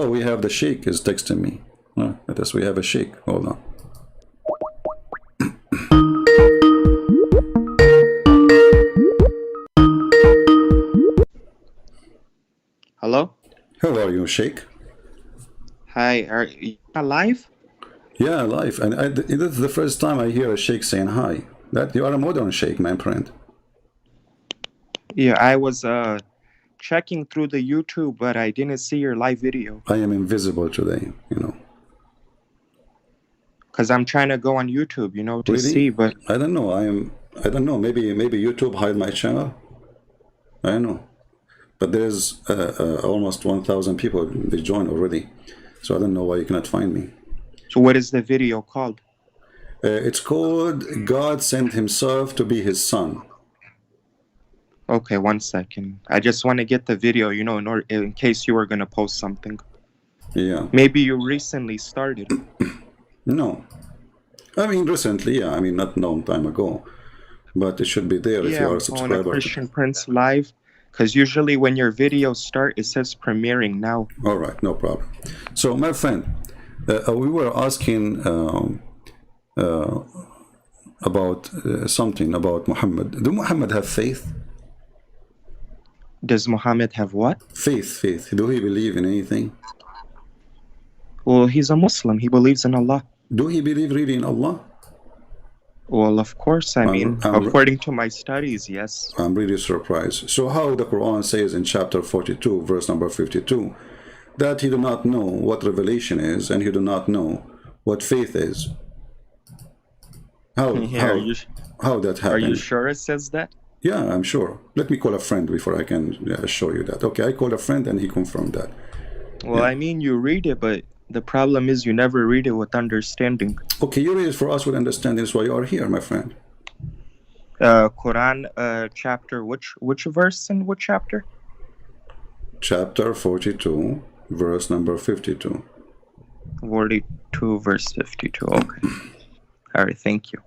Oh, we have the Sheikh is texting me. Oh, I guess we have a Sheikh. Hold on. Hello? How are you, Sheikh? Hi, are you alive? Yeah, live. And this is the first time I hear a Sheikh saying hi. That you are a modern Sheikh, my friend. Yeah, I was checking through the YouTube, but I didn't see your live video. I am invisible today, you know. Because I'm trying to go on YouTube, to Really? see, but I don't know. I don't know. Maybe YouTube hide my channel. I don't know. But there's almost 1,000 people. They joined already. So I don't know why you cannot find me. so what is the video called? It's called God Sent Himself to Be His Son. Okay, 1 second. I just want to get the video, in case you were going to post something. Yeah. Maybe you recently started. No. I mean, recently, yeah. I mean, not a long time ago. But it should be there if you are a On a subscriber. Christian Prince live. Because usually when your videos start, it says premiering now. All right, no problem. So, my friend, we were asking about something about Muhammad. Do Muhammad have faith? Does Muhammad have what? Faith. Do he believe in anything? Well, he's a Muslim. He believes in Allah. Do he believe really in Allah? Well, of course. According to my studies, yes. I'm really surprised. So how the Quran says in chapter 42, verse number 52, that he do not know what revelation is and he do not know what faith is. How that happened? Are you sure it says that? Yeah, I'm sure. Let me call a friend before I can show you that. Okay, I called a friend and he confirmed that. Well, yeah. I mean, you read it, but the problem is you never read it with understanding. Okay, you read it for us with understanding. That's why you are here, my friend. Quran chapter, which verse and what chapter? Chapter 42, verse number 52. 42, verse 52. Okay. All right, thank you.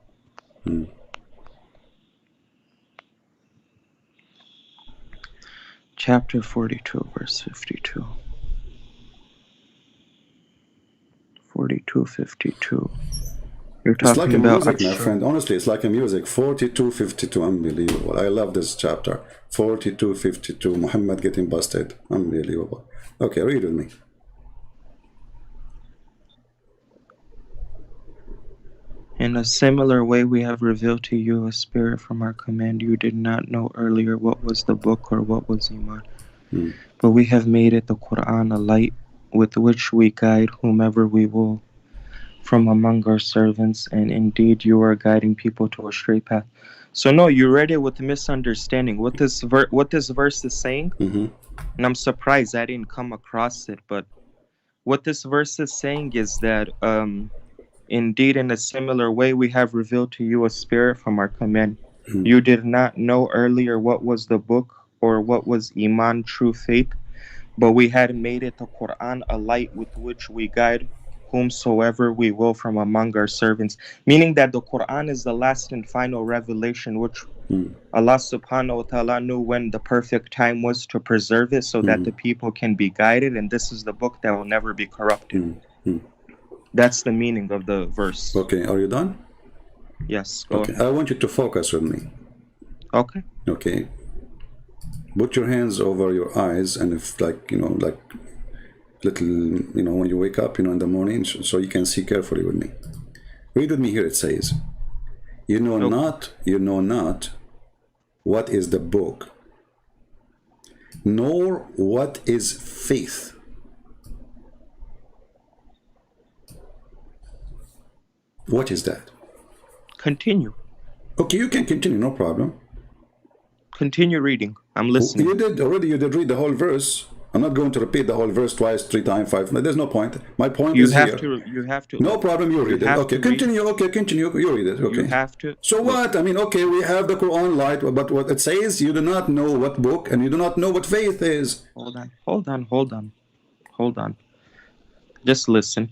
Chapter 42, verse 52. 42:52. You're talking it's like about a music, my friend. Honestly, it's like a music. 42:52. Unbelievable. I love this chapter. 42:52. Muhammad getting busted. Unbelievable. Okay, read with me. In a similar way, we have revealed to you a spirit from our command. You did not know earlier what was the book or what was Iman. But we have made it the Quran a light with which we guide whomever we will from among our servants, and indeed you are guiding people to a straight path. So no, you read it with misunderstanding. What this verse is saying, and I'm surprised I didn't come across it, but what this verse is saying is that indeed in a similar way we have revealed to you a spirit from our command. You did not know earlier what was the book or what was Iman, true faith, but we had made it the Quran a light with which we guide whomsoever we will from among our servants. Meaning that the Quran is the last and final revelation which Allah subhanahu wa ta'ala knew when the perfect time was to preserve it so that the people can be guided, and this is the book that will never be corrupted. That's the meaning of the verse. Okay, are you done? Yes, go ahead. I want you to focus with me. Okay. Okay. Put your hands over your eyes, and if like little, when you wake up, in the morning, so you can see carefully with me. Read with me here. It says, you know not what is the book, nor what is faith. What is that? Continue. Okay, you can continue, no problem. Continue reading. I'm listening. You did read the whole verse. I'm not going to repeat the whole verse twice, 3 times, 5. There's no point. My point is here. You have to. No problem. You read it. Okay, continue. Okay, continue. You read it. Okay. You have to. So what? I mean, okay, we have the Quran light, but what it says, you do not know what book, and you do not know what faith is. Hold on. Just listen.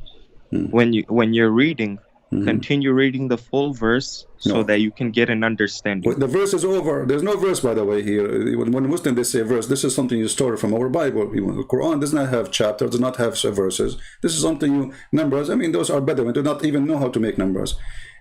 When you're reading, continue reading the full verse, so that you can get an understanding. The verse is over. There's no verse, by the way, here. When Muslims they say verse, this is something you store from our Bible. The Quran does not have chapters, does not have verses. This is something you numbers. I mean, those are better. We do not even know how to make numbers.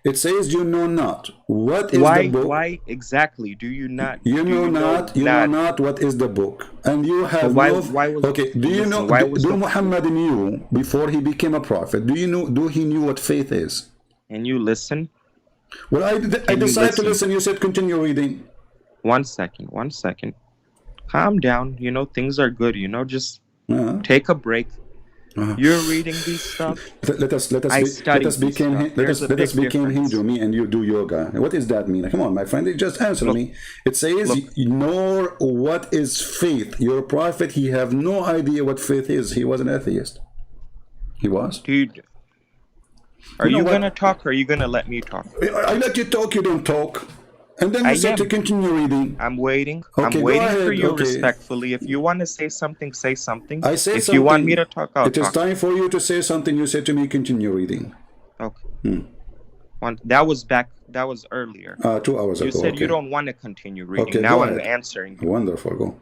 It says you know not what is the book. Why exactly do you not? You know not what is the book, and you have okay. Do you know? Do Muhammad knew before he became a prophet? Do you know? Do he knew what faith is? And you listen. Well, I decided to listen. You said continue reading. 1 second. Calm down. You know, things are good. You know, just take a break. You're reading these stuff. Let us become Hindu. Me and you do yoga. What does that mean? Come on, my friend. Just answer me. It says, nor what is faith. Your prophet, he have no idea what faith is. He was an atheist. He was. Dude. Are you going to talk or are you going to let me talk? I let you talk, you don't talk. And then you said to continue reading. I'm waiting. Okay, I'm waiting for you respectfully. If you want to say something, say something. I say if something. You want me to talk, I'll talk. It is time for you to say something. You said to me, continue reading. Okay. That was earlier. 2 hours ago. You said you don't want to continue reading. Okay, now I'm answering you. Wonderful. Go.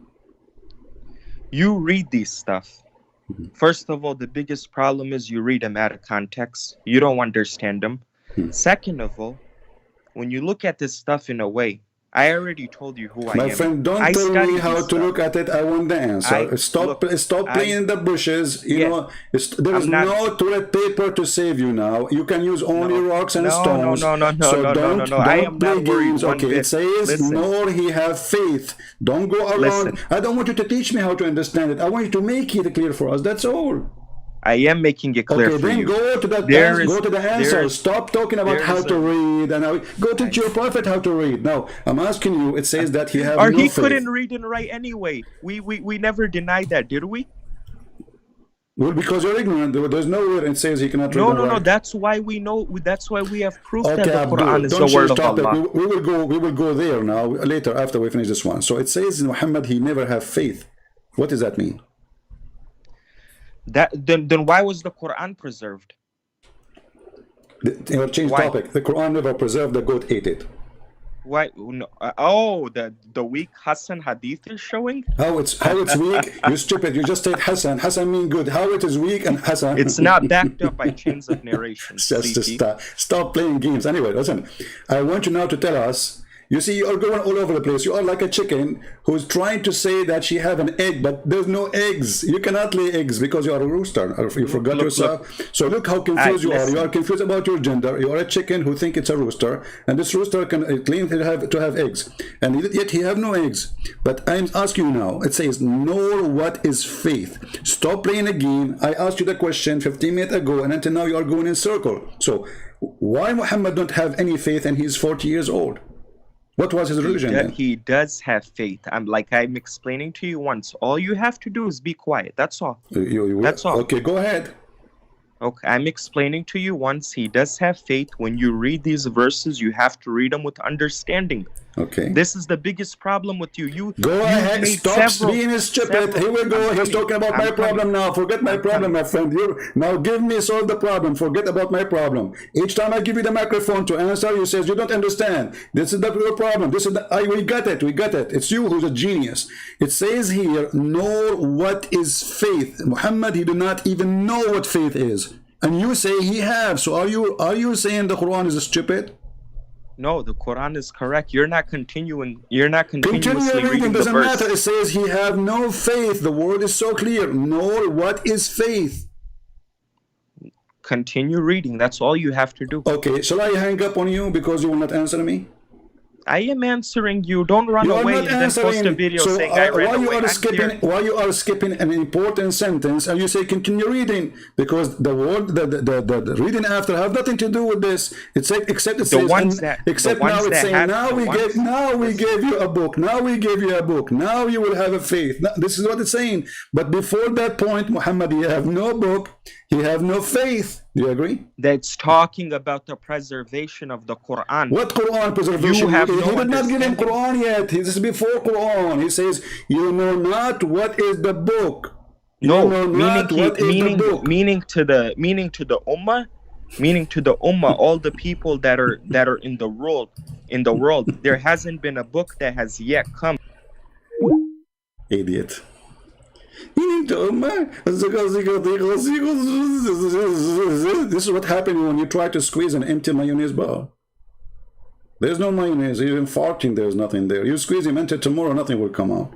You read these stuff. First of all, the biggest problem is you read them out of context. You don't understand them. Second of all, when you look at this stuff in a way, I already told you who I am. My friend, don't tell me how to look at it. I want the answer. Stop playing in the bushes. You know, there is no toilet paper to save you now. You can use only rocks and stones. No. Don't I am play not games. worried. Okay, it says, nor he have faith. Don't go around. I don't want you to teach me how to understand it. I want you to make it clear for us. That's all. I am making it clear for you. Go to the answer. Stop talking about how to read and go teach your prophet how to read. Now, I'm asking you. It says that he have no faith. He couldn't read and write anyway. We never denied that, did we? Well, because you're ignorant. There's nowhere it says he cannot read and write. No. That's why we know. That's why we have proof that the Quran is the word of Allah. We will go there now later after we finish this one. So it says in Muhammad he never have faith. What does that mean? Then why was the Quran preserved? Change topic. The Quran never preserved. The goat ate it. Why? No. The weak Hassan hadith is showing. How it's weak? You stupid! You just said Hassan. Hassan mean good. How it is weak and Hassan? It's not backed up by chains of narration. Just stop playing games. Anyway, listen. I want you now to tell us. You see, you are going all over the place. You are like a chicken who's trying to say that she have an egg, but there's no eggs. You cannot lay eggs because you are a rooster. You forgot yourself. So look how confused you are. You are confused about your gender. You are a chicken who think it's a rooster, and this rooster can claim to have eggs, and yet he have no eggs. But I'm asking you now. It says, "Know what is faith." Stop playing a game. I asked you the question 15 minutes ago, and until now you are going in circle. So why Muhammad don't have any faith and he's 40 years old? What was his religion then? He does have faith. I'm explaining to you once. All you have to do is be quiet. That's all. That's all. Okay, go ahead. Okay, I'm explaining to you once. He does have faith. When you read these verses, you have to read them with understanding. Okay. This is the biggest problem with you. Go ahead. Stop being stupid. Here we go. He's talking about my problem now. Forget my problem, my friend. Now give me solve the problem. Forget about my problem. Each time I give you the microphone to answer, you says you don't understand. This is your problem. We got it. We got it. It's you who's a genius. It says here, know what is faith. Muhammad, he did not even know what faith is. And you say he have. So are you saying the Quran is stupid? No, the Quran is correct. You're not continuously reading the doesn't verse. matter. It says he have no faith. The word is so clear. Know what is faith. Continue reading. That's all you have to do. Okay, shall I hang up on you because you will not answer me? I am answering you. Don't run away and then post a video saying I ran away. Why you are skipping an important sentence and you say continue reading? Because the word, the reading after have nothing to do with this. It's except it says now we gave you a book. Now we gave you a book. Now you will have a faith. Now, this is what it's saying. But before that point, Muhammad, he have no book. He have no faith. Do you agree? That's talking about the preservation of the Quran. What Quran preservation? He did not give him Quran yet. This is before Quran. He says, you know not what is the book. Meaning to the ummah, meaning to the ummah, all the people that are in the world. There hasn't been a book that has yet come. Idiot. This is what happens when you try to squeeze an empty mayonnaise bar. There's no mayonnaise, even farting, there's nothing there. You squeeze him until tomorrow, nothing will come out.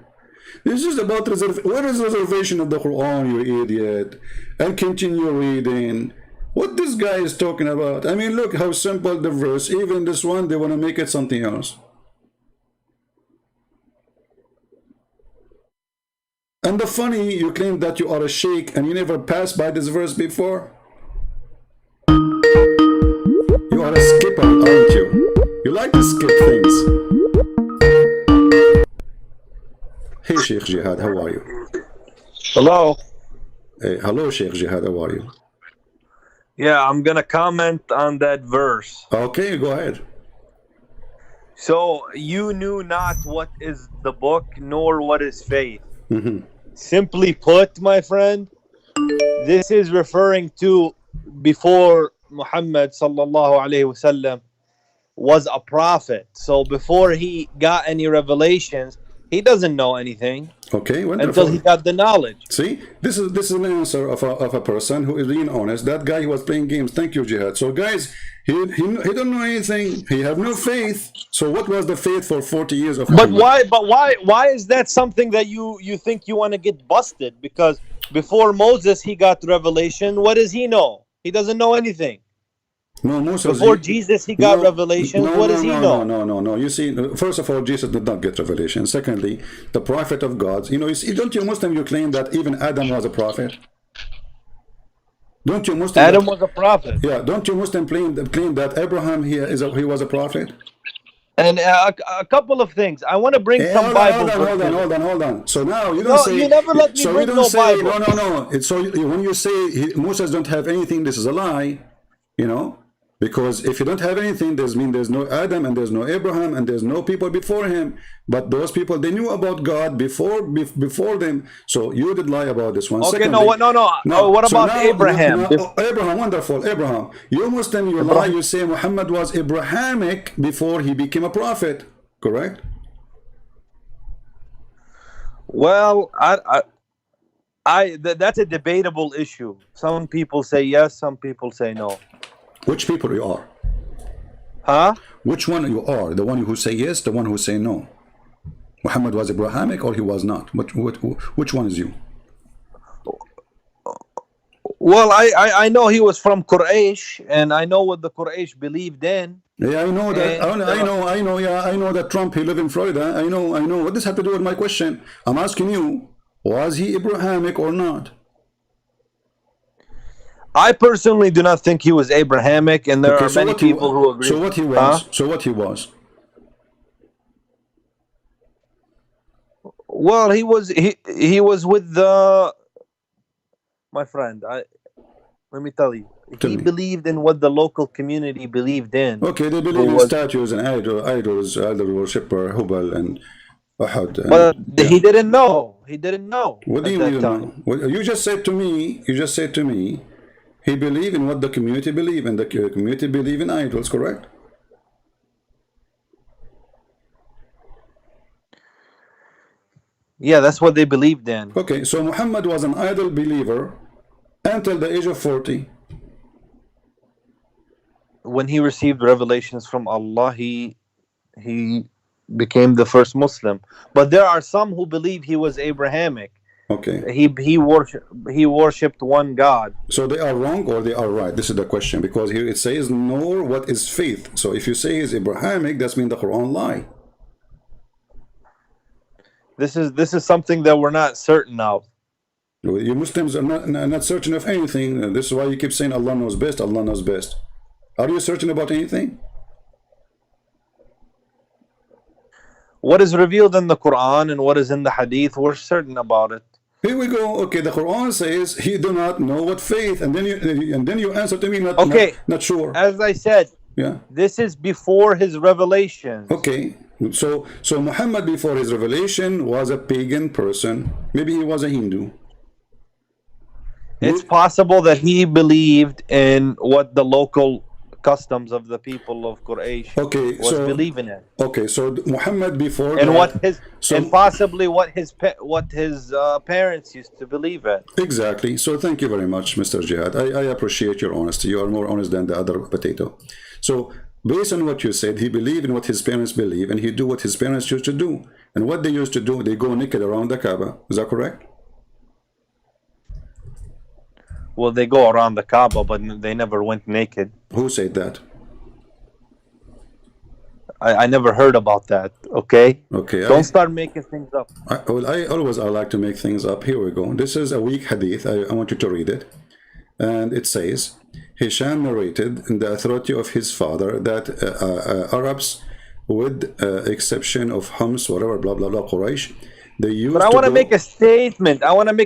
This is about what is reservation of the Quran, you idiot? And continue reading. What this guy is talking about? I mean, look how simple the verse. Even this one, they want to make it something else. And the funny, you claim that you are a sheikh and you never passed by this verse before. You are a skipper, aren't you? You like to skip things. Hey, Sheikh Jihad, how are you? Hello. Hey, hello, Sheikh Jihad, how are you? Yeah, I'm gonna comment on that verse. Okay, go ahead. So you knew not what is the book nor what is faith. Simply put, my friend, this is referring to before Muhammad sallallahu alaihi wasallam was a prophet. So before he got any revelations, he doesn't know anything. Okay, wonderful. Until he got the knowledge. See, this is an answer of a person who is being honest. That guy, he was playing games. Thank you, Jihad. So guys, he don't know anything. He have no faith. So what was the faith for 40 years of Muhammad? But why is that something that you think you want to get busted? Because before Moses he got revelation, what does he know? He doesn't know anything. No, Moses, before Jesus he got revelation. What does he know? No. You see, first of all, Jesus did not get revelation. Secondly, the prophet of God. You see, don't you Muslim, you claim that even Adam was a prophet? Don't you Muslim? Adam was a prophet. Yeah. Don't you Muslim claim that Abraham he was a prophet? And a couple of things. I want to bring some Bible. Hold on. So now you don't say. You never let me bring no Bible. No. So when you say Moses don't have anything, this is a lie. Because if you don't have anything, there's no Adam and there's no Abraham and there's no people before him. But those people, they knew about God before them. So you did lie about this one. Okay, Secondly, no. What about Abraham? Abraham, wonderful, Abraham. You Muslim, you lie. You say Muhammad was Abrahamic before he became a prophet. Correct? Well, that's a debatable issue. Some people say yes, some people say no. Which people you are? Huh? Which one you are? The one who say yes, the one who say no? Muhammad was Abrahamic or he was not? Which one is you? Well, I know he was from Quraysh, and I know what the Quraysh believed in. Yeah, I know that. I know that Trump, he live in Florida. I know. What does have to do with my question? I'm asking you, was he Abrahamic or not? I personally do not think he was Abrahamic, and there are many people who agree. So what he was? So what he was? Well, he was with my friend. Let me tell you, he believed in what the local community believed in. Okay, they believe in statues and idols, idol worshipper, Hubal and Ahad. But he didn't know. He didn't know. What do you mean? Well, you just said to me. He believed in what the community believe, and the community believe in idols, correct? Yeah, that's what they believed in. Okay, so Muhammad was an idol believer until the age of 40. When he received revelations from Allah, he became the first Muslim. But there are some who believe he was Abrahamic. Okay. He worshipped one God. So they are wrong or they are right? This is the question, because here it says, nor what is faith. So if you say he's Abrahamic, that's mean the Quran lie. This is something that we're not certain of. You Muslims are not certain of anything. This is why you keep saying Allah knows best, Allah knows best. Are you certain about anything? What is revealed in the Quran and what is in the Hadith, we're certain about it. Here we go. Okay, the Quran says he do not know what faith, and then you answer to me not sure. As I said, yeah, this is before his revelation. Okay, so Muhammad before his revelation was a pagan person. Maybe he was a Hindu. It's possible that he believed in what the local customs of the people of Quraysh was believing in. Okay, so Muhammad before and that, what his and possibly what his parents used to believe in. Exactly. So thank you very much, Mr. Jihad. I appreciate your honesty. You are more honest than the other potato. So based on what you said, he believed in what his parents believe, and he do what his parents used to do. And what they used to do, they go naked around the Kaaba. Is that correct? Well, they go around the Kaaba, but they never went naked. Who said that? I never heard about that. Okay. Okay. Don't start making things up. I like to make things up. Here we go. This is a weak hadith. I want you to read it. And it says, Hisham narrated in the authority of his father that Arabs, with exception of Hums, whatever, blah, blah, blah, Quraysh, they used But I want to make a statement. Hold on.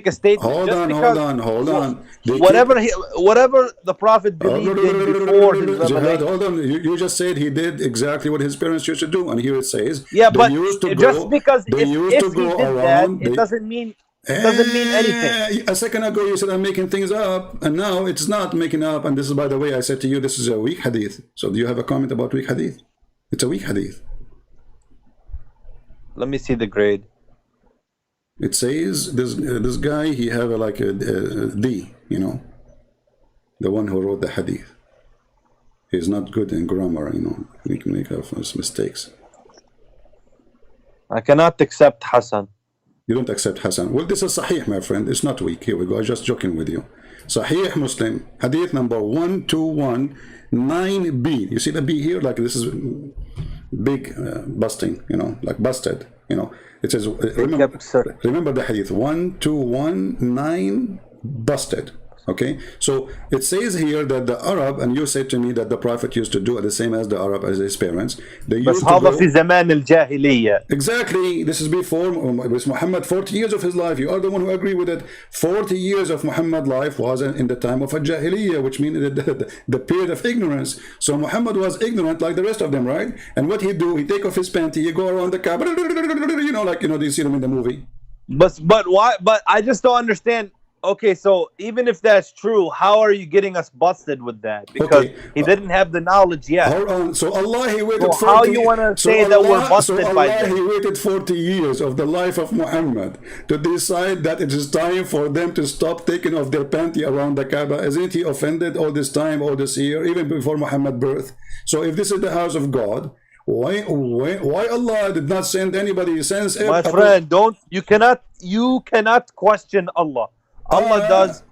Whatever the Prophet believed in before his revelation. Hold on. You just said he did exactly what his parents used to do, and here it says, yeah, but just because if he did that, it doesn't mean anything. A second ago you said I'm making things up, and now it's not making up. And this is, by the way, I said to you, this is a weak hadith. So do you have a comment about weak hadith? It's a weak hadith. Let me see the grade. It says this guy, he have like a D, you know, the one who wrote the hadith. He's not good in grammar, you know. He can make mistakes. I cannot accept Hassan. You don't accept Hassan. Well, this is Sahih, my friend. It's not weak. Here we go. I'm just joking with you. Sahih Muslim, hadith number 1219B. You see the B here? Like this is big busting, you know, like busted, you know. It says, remember the hadith, 1219 busted. Okay, so it says here that the Arab, and you said to me that the Prophet used to do the same as the Arab, as his parents. They used to go, exactly. This is before Muhammad, 40 years of his life. You are the one who agree with it. 40 years of Muhammad life was in the time of a Jahiliyyah, which means the period of ignorance. So Muhammad was ignorant like the rest of them, right? And what he do? He take off his panty, he go around the Kaaba, you know, like, you know, do you see them in the movie? But why? But I just don't understand. Okay, so even if that's true, how are you getting us busted with that? Because he didn't have the knowledge yet. So Allah, he waited 40 how you want to say that we're busted by that? He waited 40 years of the life of Muhammad to decide that it is time for them to stop taking off their panty around the Kaaba. Isn't he offended all this time, all this year, even before Muhammad's birth? So if this is the house of God, why Allah did not send anybody? My friend, you cannot question Allah. Allah does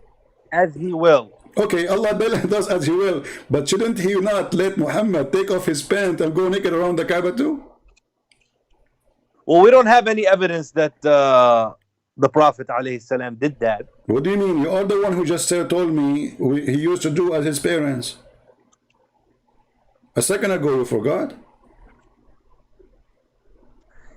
as He will. Okay, Allah does as He will, but shouldn't He not let Muhammad take off his pants and go naked around the Kaaba too? Well, we don't have any evidence that the Prophet ﷺ did that. What do you mean? You are the one who just told me he used to do as his parents. A second ago you forgot.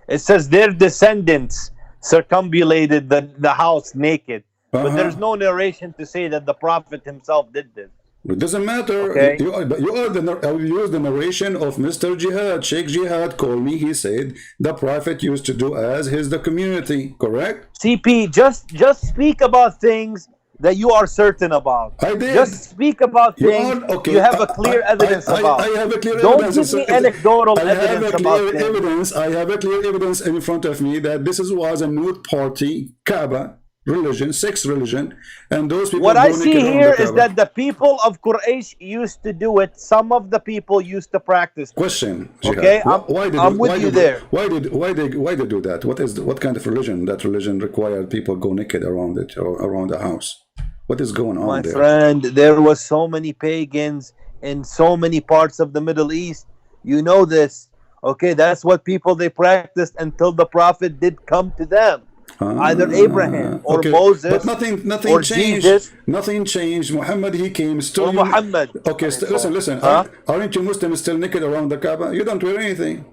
It says their descendants circumambulated the house naked. But there's no narration to say that the Prophet himself did this. It doesn't matter. Okay. I'll use the narration of Mr. Jihad. Sheikh Jihad called me. He said the Prophet used to do as the community. Correct? CP, just speak about things that you are certain about. I did. Just speak about things you have a clear evidence about. I have a clear Don't evidence. Don't give me anecdotal evidence about things. I have a clear evidence in front of me that this was a nude party, Kaaba religion, sex religion, and those people. What I see here is that the people of Quraysh used to do it. Some of the people used to practice. Question. Okay, I'm with you there. Why they do that? What kind of religion? That religion required people go naked around it or around the house. What is going on there? My friend, there was so many pagans in so many parts of the Middle East. You know this. Okay, that's what people they practiced until the Prophet did come to them. Either Abraham or Moses, but nothing or changed. Jesus. Nothing changed. Muhammad, he came still. Or Muhammad. Okay, listen. Aren't you Muslims still naked around the Kaaba? You don't wear anything.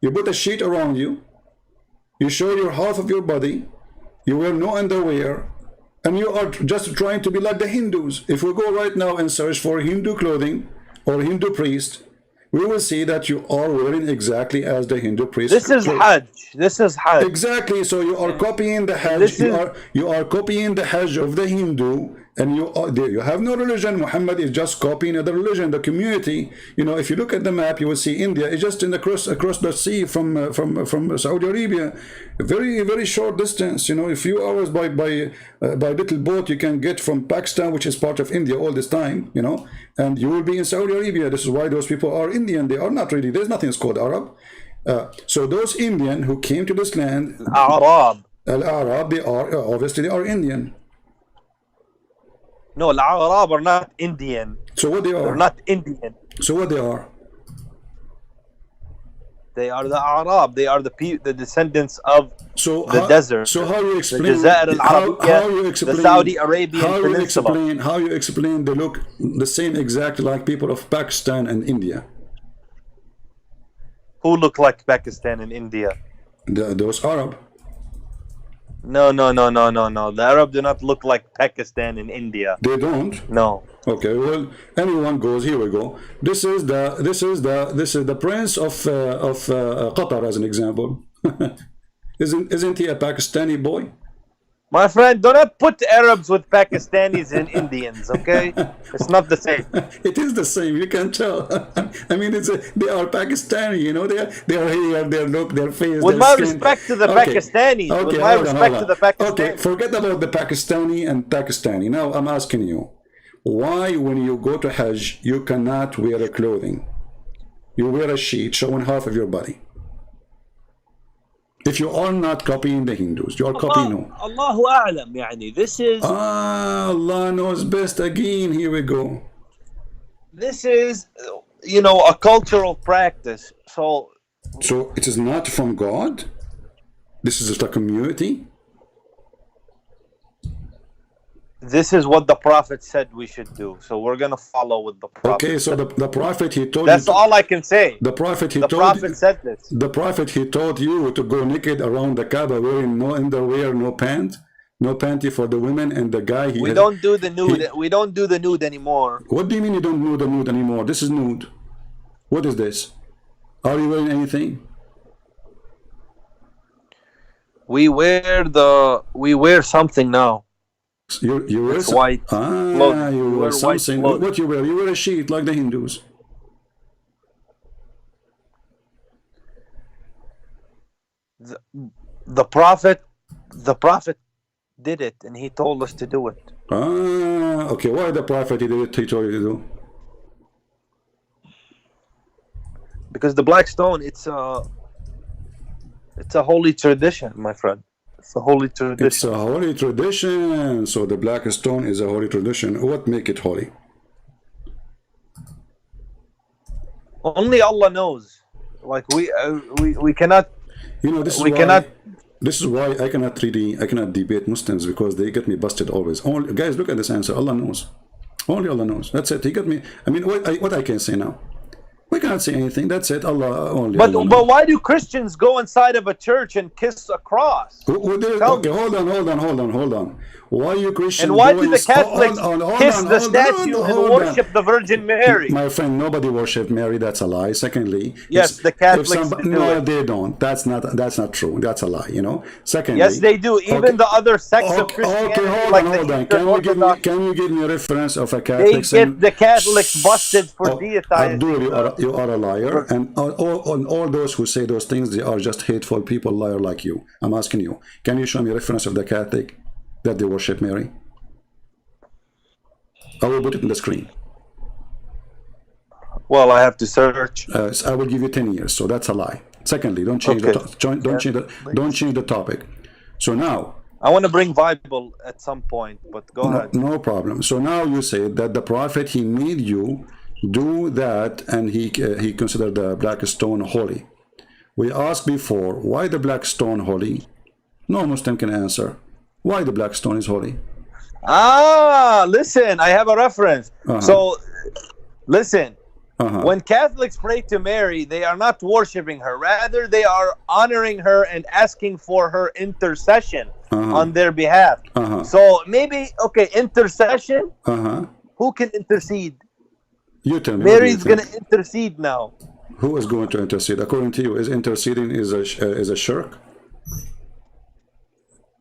You put a sheet around you. You show your half of your body. You wear no underwear, and you are just trying to be like the Hindus. If we go right now and search for Hindu clothing or Hindu priest, we will see that you are wearing exactly as the Hindu priest. This is Hajj. This is Hajj. Exactly. So you are copying the Hajj. You are copying the Hajj of the Hindu and you have no religion. Muhammad is just copying other religion. The community, if you look at the map, you will see India is just across the sea from Saudi Arabia, a very very short distance. A few hours by little boat you can get from Pakistan, which is part of India all this time. And you will be in Saudi Arabia. This is why those people are Indian. They are not really. There's nothing called Arab. So those Indian who came to this land, Al-Arab, they are Indian. No, Al-Arab are not Indian. So what they are? They're not Indian. So what they are? They are the Arab. They are the descendants of the desert. So how you explain? How you explain the Saudi Arabian Peninsula? How you explain they look the same exactly like people of Pakistan and India? Who look like Pakistan and India? Those Arab. No. The Arab do not look like Pakistan and India. They don't? No. Okay, well, anyone goes. Here we go. This is the prince of Qatar, as an example. Isn't he a Pakistani boy? My friend, do not put Arabs with Pakistanis and Indians, okay? It's not the same. It is the same. You can tell. I mean, they are Pakistani. They are here, their look, their face. With their my skin. respect to the Pakistanis. Okay, with my respect to the Pakistanis. Okay, forget about the Pakistani. Now I'm asking you, why when you go to Hajj you cannot wear a clothing? You wear a sheet showing half of your body. If you are not copying the Hindus, you are copying who? Allahu A'lam, yani. This is... Allah knows best again. Here we go. This is, a cultural practice. So it is not from God? This is just a community? This is what the Prophet said we should do. So we're going to follow with the Prophet. Okay, so the Prophet, he told That's all I can say. The Prophet, said this. The Prophet, he told you to go naked around the Kaaba wearing no underwear, no panty for the women, and the guy... We don't do the nude. We don't do the nude anymore. What do you mean you don't do the nude anymore? This is nude. What is this? Are you wearing anything? We wear something now. You wear it's white clothing. You wear something. What you wear? You wear a sheet like the Hindus. The Prophet did it, and he told us to do it. Okay. Why the Prophet he did it? He told you to do? Because the black stone, it's a holy tradition, my friend. It's a holy tradition. It's a holy tradition. So the black stone is a holy tradition. What make it holy? Only Allah knows. Like we cannot. This is why I cannot debate Muslims, because they get me busted always. Guys, look at this answer. Allah knows. Only Allah knows. That's it. He got me. I mean, what I can say now? We can't say anything. That's it. Allah only. But why do Christians go inside of a church and kiss a cross? Okay, hold on. Why you Christians? And why do the Catholics kiss the statue and worship the Virgin Mary? My friend, nobody worship Mary. That's a lie. Secondly, yes, the Catholics do no, it. they don't. That's not true. That's a lie. Secondly, yes, they do. Even the other sects of Christianity. Okay, hold on. Can you give me a reference of a Catholic? They get the Catholics busted for deifying. Abdul, you are a liar, and all those who say those things, they are just hateful people, liar like you. I'm asking you, can you show me a reference of the Catholic that they worship Mary? I will put it in the screen. Well, I have to search. I will give you 10 years, so that's a lie. Secondly, don't change the topic. So now I want to bring Bible at some point, but go ahead. No problem. So now you say that the Prophet, he made you do that, and he considered the black stone holy. We asked before, why the black stone holy? No Muslim can answer. Why the black stone is holy? Listen, I have a reference. So, listen. When Catholics pray to Mary, they are not worshiping her. Rather, they are honoring her and asking for her intercession on their behalf. So maybe, okay, intercession. Who can intercede? You tell me. Mary's going to intercede now. Who is going to intercede? According to you, is interceding is a shirk?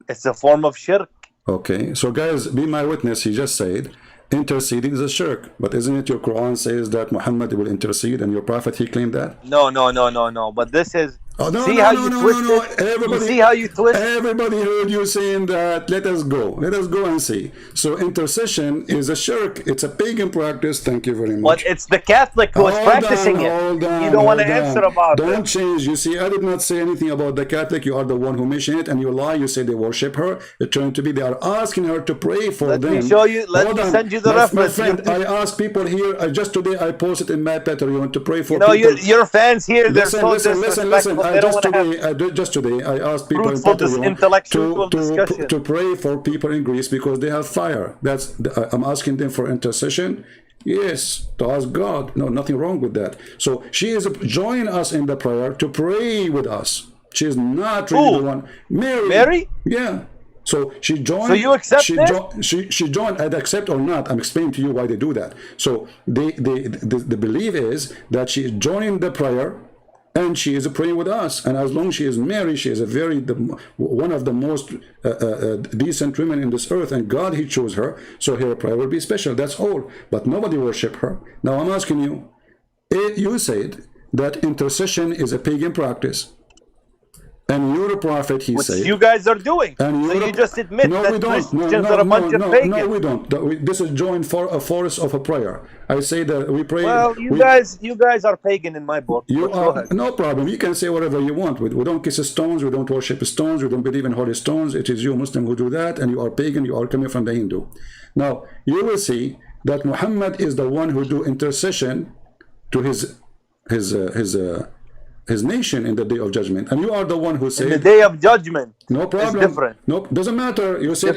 It's a form of shirk. Okay, so guys, be my witness. He just said interceding is a shirk, but isn't it your Quran says that Muhammad will intercede, and your prophet, he claimed that? No. But this is, Oh, no, see no, how no, you no, no, twist no. it? You Everybody, see how you twist? everybody heard you saying that. Let us go. Let us go and see. So intercession is a shirk. It's a pagan practice. Thank you very But much. it's the Catholic who is practicing it. Hold on, You don't want to hold answer on. about Don't it. change. You see, I did not say anything about the Catholic. You are the one who mentioned it, and you lie. You say they worship her. It turned to be they are asking her to pray for Let them. me show you. Let Hold me on. send you the My reference. friend, I asked people here. Just today, I posted in my Twitter. You want to pray for You know, people? your fans here, they're so Listen. disrespectful. They don't want to have Just today, I asked people in fruitful, Patreon intellectual discussion. to pray for people in Greece because they have fire. I'm asking them for intercession. Yes, to ask God. No, nothing wrong with that. So she is joining us in the prayer to pray with us. She is not really the one. Mary? Yeah. So she joined. So you accept this? She joined. I'd accept or not. I'm explaining to you why they do that. So the belief is that she is joining the prayer, and she is praying with us. And as long as she is Mary, she is one of the most decent women in this earth, and God, he chose her. So her prayer will be special. That's all. But nobody worship her. Now I'm asking you. You said that intercession is a pagan practice. And you're a prophet, he Which said. you guys are doing. And so you just admit that Christians are a bunch of pagans. No, we don't. This is joined for a forest of a prayer. I say that we pray. Well, you guys are pagan in my book. You go ahead. No problem. You can say whatever you want. We don't kiss stones. We don't worship stones. We don't believe in holy stones. It is you Muslim who do that, and you are pagan. You are coming from the Hindu. Now you will see that Muhammad is the one who do intercession to his nation in the day of judgment, and you are the one who said in the day of judgment. No problem. It's different. Nope, doesn't matter. You said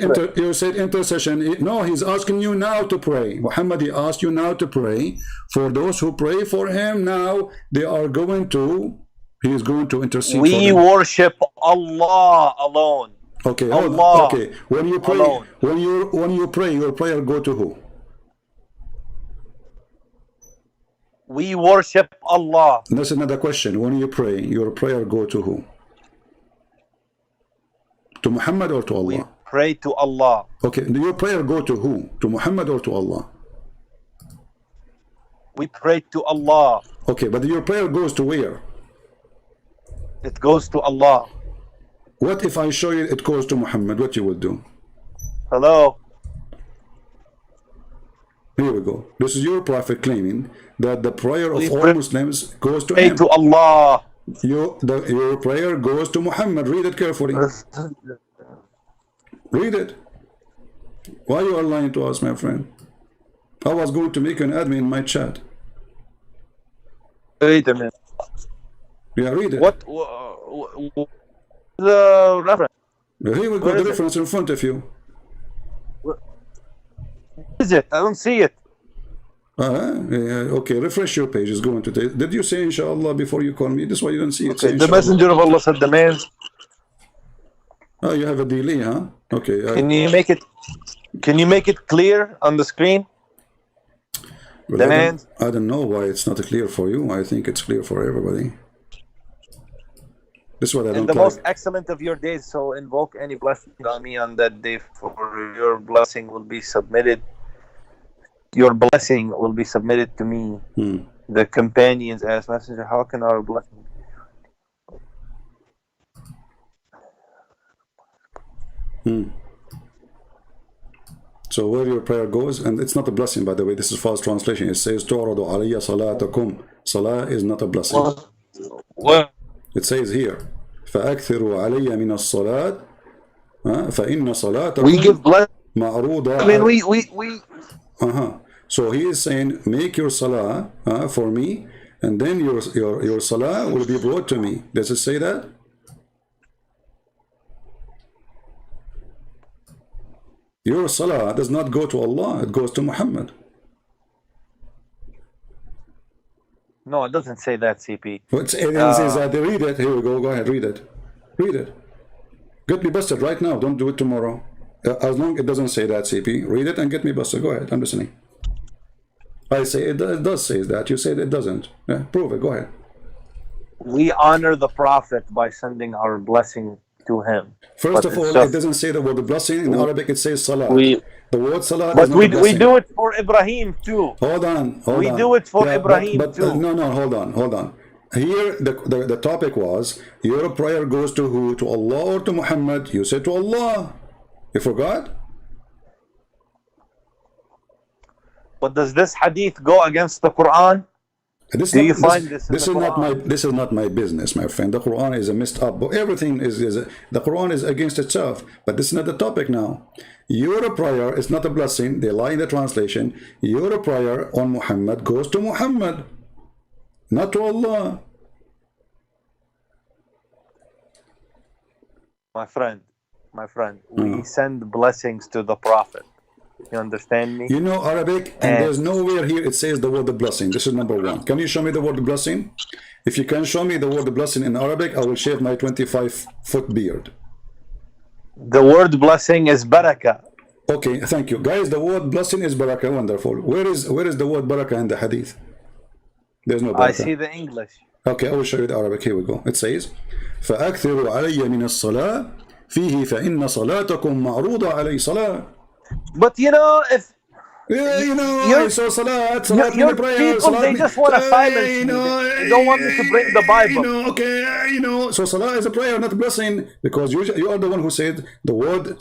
intercession. No, he's asking you now to pray. Muhammad, he asked you now to pray for those who pray for him. Now he is going to intercede. We worship Allah alone. Okay, Allah. Okay. When you pray, alone. when you pray, your prayer go to who? We worship Allah. That's another question. When you pray, your prayer go to who? To Muhammad or to Allah? We pray to Allah. Okay, your prayer go to who? To Muhammad or to Allah? We pray to Allah. Okay, but your prayer goes to where? It goes to Allah. What if I show you it goes to Muhammad? What you will do? Hello? Here we go. This is your prophet claiming that the prayer of all Muslims goes to him. To Allah. Your prayer goes to Muhammad. Read it carefully. Read it. Why you are lying to us, my friend? I was going to make an admin in my chat. Wait a minute. Yeah, read it. What the reference? Here we go. The reference in front of you. What is it? I don't see it. Okay, refresh your page. It's going to take. Did you say inshallah before you call me? This is why you don't see it. Okay, the messenger of Allah said the man. Oh, you have a delay, huh? Okay. Can you make it clear on the screen? Well, I don't know why it's not clear for you. I think it's clear for everybody. This is what I don't like. The most excellent of your days, so invoke any blessing on me on that day, for your blessing will be submitted. Your blessing will be submitted to me. The companions asked, Messenger, how can our blessing? So where your prayer goes, and it's not a blessing, by the way, this is false translation. It says, تُعْرَضُ عَلَيَّ صَلَاتَكُمْ. Salah is not a blessing. What? It says here, فَأَكْثِرُوا عَلَيَّ مِنَ الصَّلَاةِ فَإِنَّ صَلَاتَكُمْ We give blessing. مَعْرُوضَ. I mean, we. So he is saying, make your salah for me, and then your salah will be brought to me. Does it say that? Your salah does not go to Allah, it goes to Muhammad. No, it doesn't say that, CP. It says that. Read it. Here we go. Go ahead, read it. Read it. Get me busted right now. Don't do it tomorrow. As long as it doesn't say that, CP. Read it and get me busted. Go ahead. I'm listening. I say it does say that. You said it doesn't. Yeah, prove it. Go ahead. We honor the Prophet by sending our blessing to him. First But of it's all, it just doesn't say the word blessing. In Arabic, it says salat. we. The word salat is But not a we blessing. do it for Ibrahim too. Hold on. We do it for Ibrahim too. No, hold on. Here, the topic was, your prayer goes to who? To Allah or to Muhammad? You said to Allah. You forgot? But does this hadith go against the Quran? This Do you find this in the is not Quran? this is not my business, my friend. The Quran is a messed up book. Everything is the Quran is against itself. But this is not the topic now. Your prayer is not a blessing. They lie in the translation. Your prayer on Muhammad goes to Muhammad, not to Allah. My friend, we send blessings to the Prophet. You understand me? You know Arabic, and there's nowhere here it says the word blessing. This is number one. Can you show me the word blessing? If you can show me the word blessing in Arabic, I will shave my 25-foot beard. The word blessing is barakah. Okay, thank you. Guys, the word blessing is barakah. Wonderful. Where is the word barakah in the hadith? There's no barakah. I see the English. Okay, I will show you the Arabic. Here we go. It says, فَأَكْثِرُوا عَلَيَّ مِنَ الصَّلَاةِ فِيهِ فَإِنَّ صَلَاتَكُمْ مَعْرُوضَ عَلَيْهِ صَلَاةً. But you know, if so salat your prayer, people, they just want to silence me. They don't want me to bring the Bible. So salah is a prayer, not a blessing, because you are the one who said the word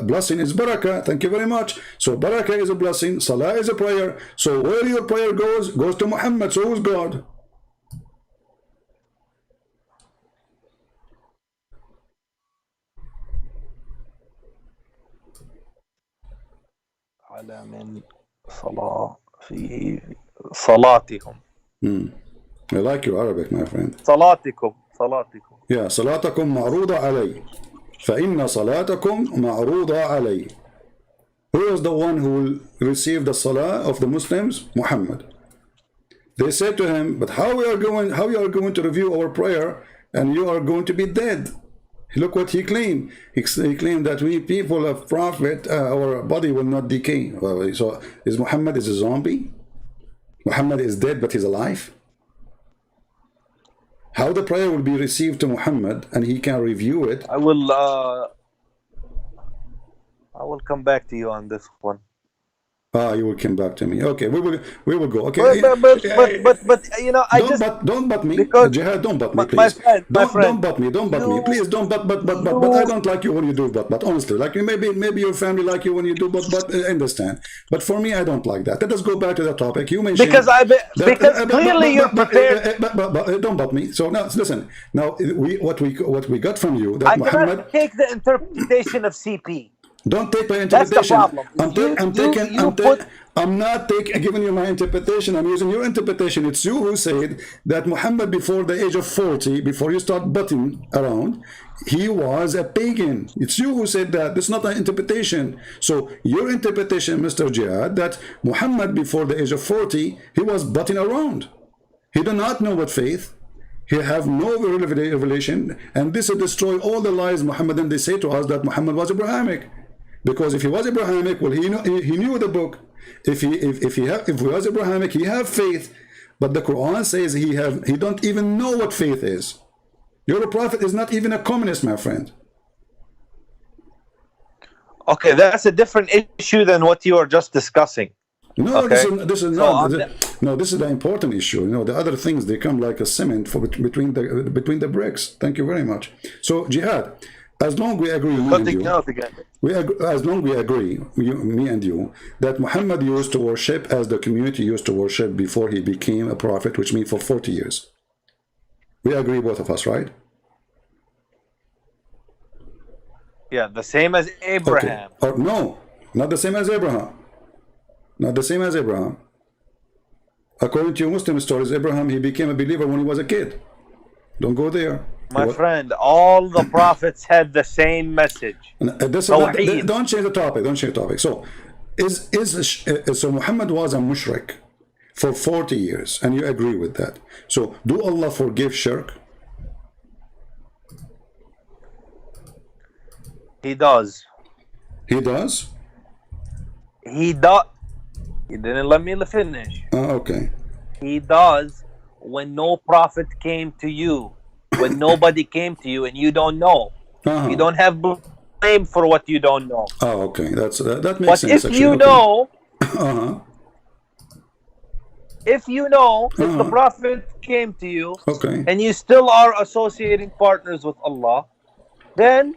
blessing is barakah. Thank you very much. So barakah is a blessing, salah is a prayer. So where your prayer goes to Muhammad. So who's God? على من صلاتهم. I like your Arabic, my friend. صلاتكم. Yeah, صلاتكم معروضة علي. فإن صلاتكم معروضة علي. Who is the one who will receive the salah of the Muslims? Muhammad. They said to him, but how you are going to review our prayer and you are going to be dead? Look what he claimed. He claimed that we people of Prophet, our body will not decay. So is Muhammad a zombie? Muhammad is dead, but he's alive? How the prayer will be received to Muhammad and he can review it? I will come back to you on this one. You will come back to me. Okay, we will go. Okay, but you know, don't butt me. Jihad, don't butt me, please. My friend, don't butt me. Please don't butt. But I don't like you when you do but honestly, like maybe your family like you when you do but I understand. But for me, I don't like that. Let us go back to the topic. You mentioned because clearly you're prepared. But don't butt me. So now listen. Now what we got from you that I Muhammad cannot take the interpretation of CP. Don't take my interpretation. That's the problem. I'm not giving you my interpretation. I'm using your interpretation. It's you who said that Muhammad before the age of 40, before you start butting around, he was a pagan. It's you who said that. It's not an interpretation. So your interpretation, Mr. Jihad, that Muhammad before the age of 40, he was butting around. He did not know what faith. He have no revelation. And this will destroy all the lies Muhammadan. They say to us that Muhammad was Abrahamic. Because if he was Abrahamic, well, he knew the book. If he was Abrahamic, he have faith. But the Quran says he don't even know what faith is. Your prophet is not even a communist, my friend. Okay, that's a different issue than what you are just discussing. No, okay. this is not. This is the important issue. You know, the other things, they come like a cement between the bricks. Thank you very much. So Jihad, as long we agree, me and you, that Muhammad used to worship as the community used to worship before he became a prophet, which means for 40 years. We agree, both of us, right? Yeah, the same as Abraham. Okay. Or no, not the same as Abraham. Not the same as Abraham. According to your Muslim stories, Abraham, he became a believer when he was a kid. Don't go there. My friend, all the prophets had the same message. Don't change the topic. Don't change the topic. So, so Muhammad was a mushrik for 40 years, and you agree with that. So, do Allah forgive shirk? He does. He does? He does. You didn't let me finish. Okay. He does when no prophet came to you, when nobody came to you and you don't know. You don't have blame for what you don't know. Oh, okay. That makes But sense. if you Okay. know, Uh-huh. if the Prophet came to you Okay. and you still are associating partners with Allah, then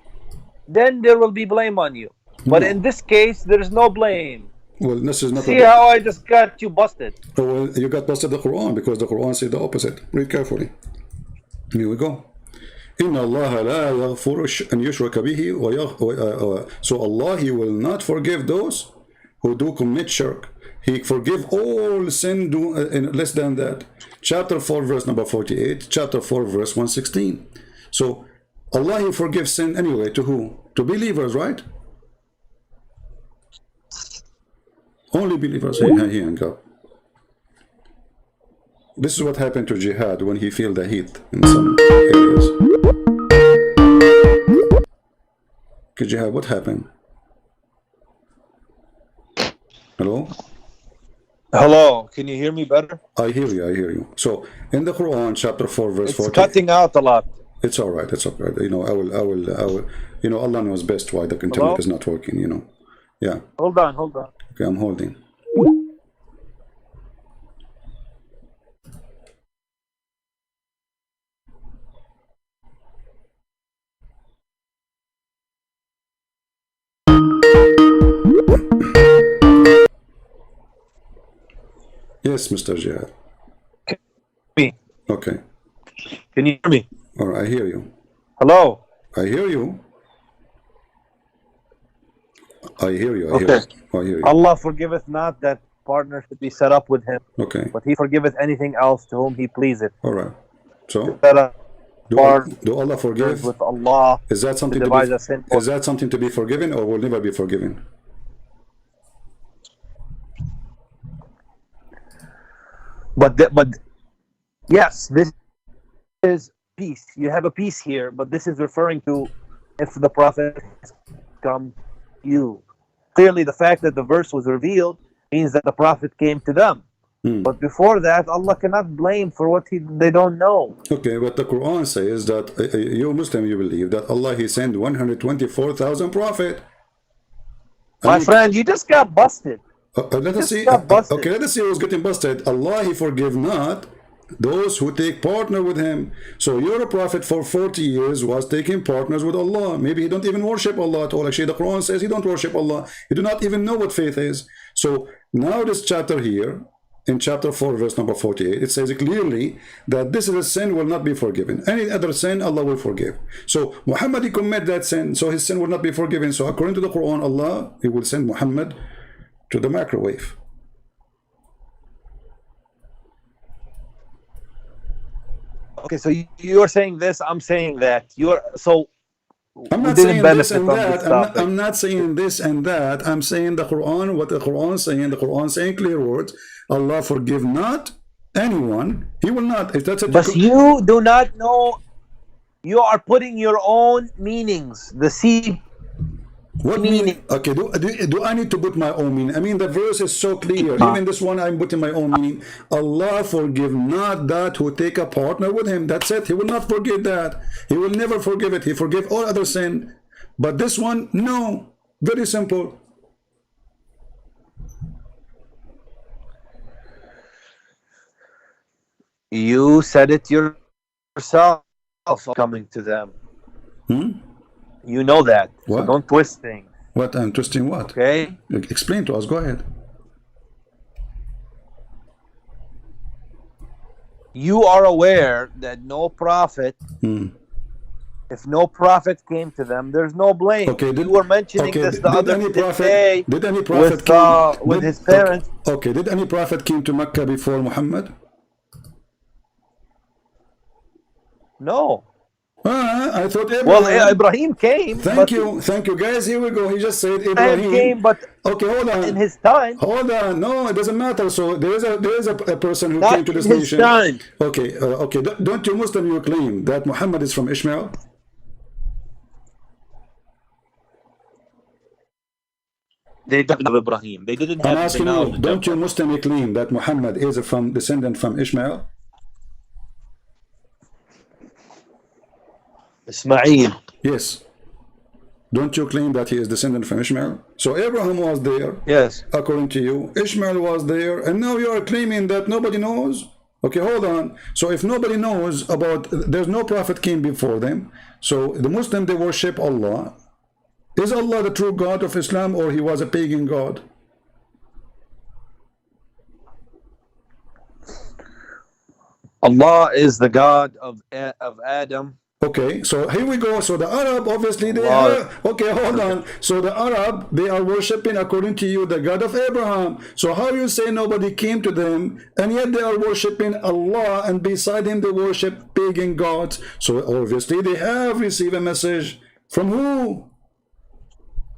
there will be blame on you. But No. in this case, there is no blame. Well, this is not See how I just got you busted. Well, you got busted the Quran because the Quran said the opposite. Read carefully. Here we go. إن الله لا يغفر أن يشرك به so Allah, He will not forgive those who do commit shirk. He forgive all sin less than that. Chapter 4 verse number 48, chapter 4 verse 116. So Allah, He forgives sin anyway. To who? To believers, right? Only believers. He hung up. This is what happened to Jihad when he feel the heat in some areas. Okay, Jihad, what happened? Hello? Hello, can you hear me better? I hear you. So in the Quran, chapter 4, verse 40. It's cutting out a lot. It's all right. You know, I will. You know, Allah knows best why the internet is not working. You know, yeah. Hold on. Okay, I'm holding. Yes, Mr. Jihad. Me. Okay. Can you hear me? All right, I hear you. Hello. I hear you. I hear you. Allah forgiveth not that partner should be set up with Him. Okay. But He forgiveth anything else to whom He pleaseth. All right. So do Allah forgive? With Allah. Is that something to be forgiven, or will never be forgiven? But yes, this is peace. You have a peace here, but this is referring to if the Prophet come you. Clearly, the fact that the verse was revealed means that the Prophet came to them. But before that, Allah cannot blame for what they don't know. Okay, but the Quran says that you Muslim, you believe that Allah, He sent 124,000 prophet. My friend, you just got busted. Let us see. Okay, let us see who's getting busted. Allah, He forgive not those who take partner with Him. So your prophet for 40 years was taking partners with Allah. Maybe he don't even worship Allah at all. Actually, the Quran says he don't worship Allah. He do not even know what faith is. So now this chapter here, in chapter 4, verse number 48, it says clearly that this is a sin will not be forgiven. Any other sin, Allah will forgive. So Muhammad, he commit that sin, so his sin will not be forgiven. So according to the Quran, Allah, He will send Muhammad to the microwave. Okay, so you're saying this, I'm saying that. I'm not saying this and that. I'm not saying this and that. I'm saying the Quran, what the Quran is saying. The Quran is saying clear words. Allah forgive not anyone. He will not. If that's but you do not know. You are putting your own meanings. The seed. What meaning? Okay, do I need to put my own meaning? I mean, the verse is so clear. Even this one, I'm putting my own meaning. Allah forgive not that who take a partner with Him. That's it. He will not forgive that. He will never forgive it. He forgive all other sin. But this one, no. Very simple. You said it yourself coming to them. You know that. What? So don't twist things. What? I'm twisting what? Okay. Explain to us. Go ahead. You are aware that no prophet, if no prophet came to them, there's no blame. Okay, you were mentioning this the other day. Did any prophet with his parents? Okay, did any prophet came to Mecca before Muhammad? No. I thought Abraham. Well, Ibrahim came. Thank you, guys. Here we go. He just said Ibrahim came, but okay, hold on. In his time. Hold on. No, it doesn't matter. So there is a person who Not came to this in his nation. time. Okay, okay. Don't you Muslim you claim that Muhammad is from Ishmael? They didn't have Ibrahim. They didn't have. I'm asking you. Don't you Muslim claim that Muhammad is from descendant from Ishmael? Ismail. Yes. Don't you claim that he is descendant from Ishmael? So Abraham was there, Yes. according to you. Ishmael was there, and now you are claiming that nobody knows? Okay, hold on. So if nobody knows about, there's no prophet came before them. So the Muslim, they worship Allah. Is Allah the true God of Islam, or he was a pagan God? Allah is the God of Adam. Okay, so here we go. So the Arab, obviously, they Allah. are, okay, hold on. So the Arab, they are worshiping, according to you, the God of Abraham. So how you say nobody came to them, and yet they are worshiping Allah, and beside him they worship pagan gods. So obviously they have received a message from who?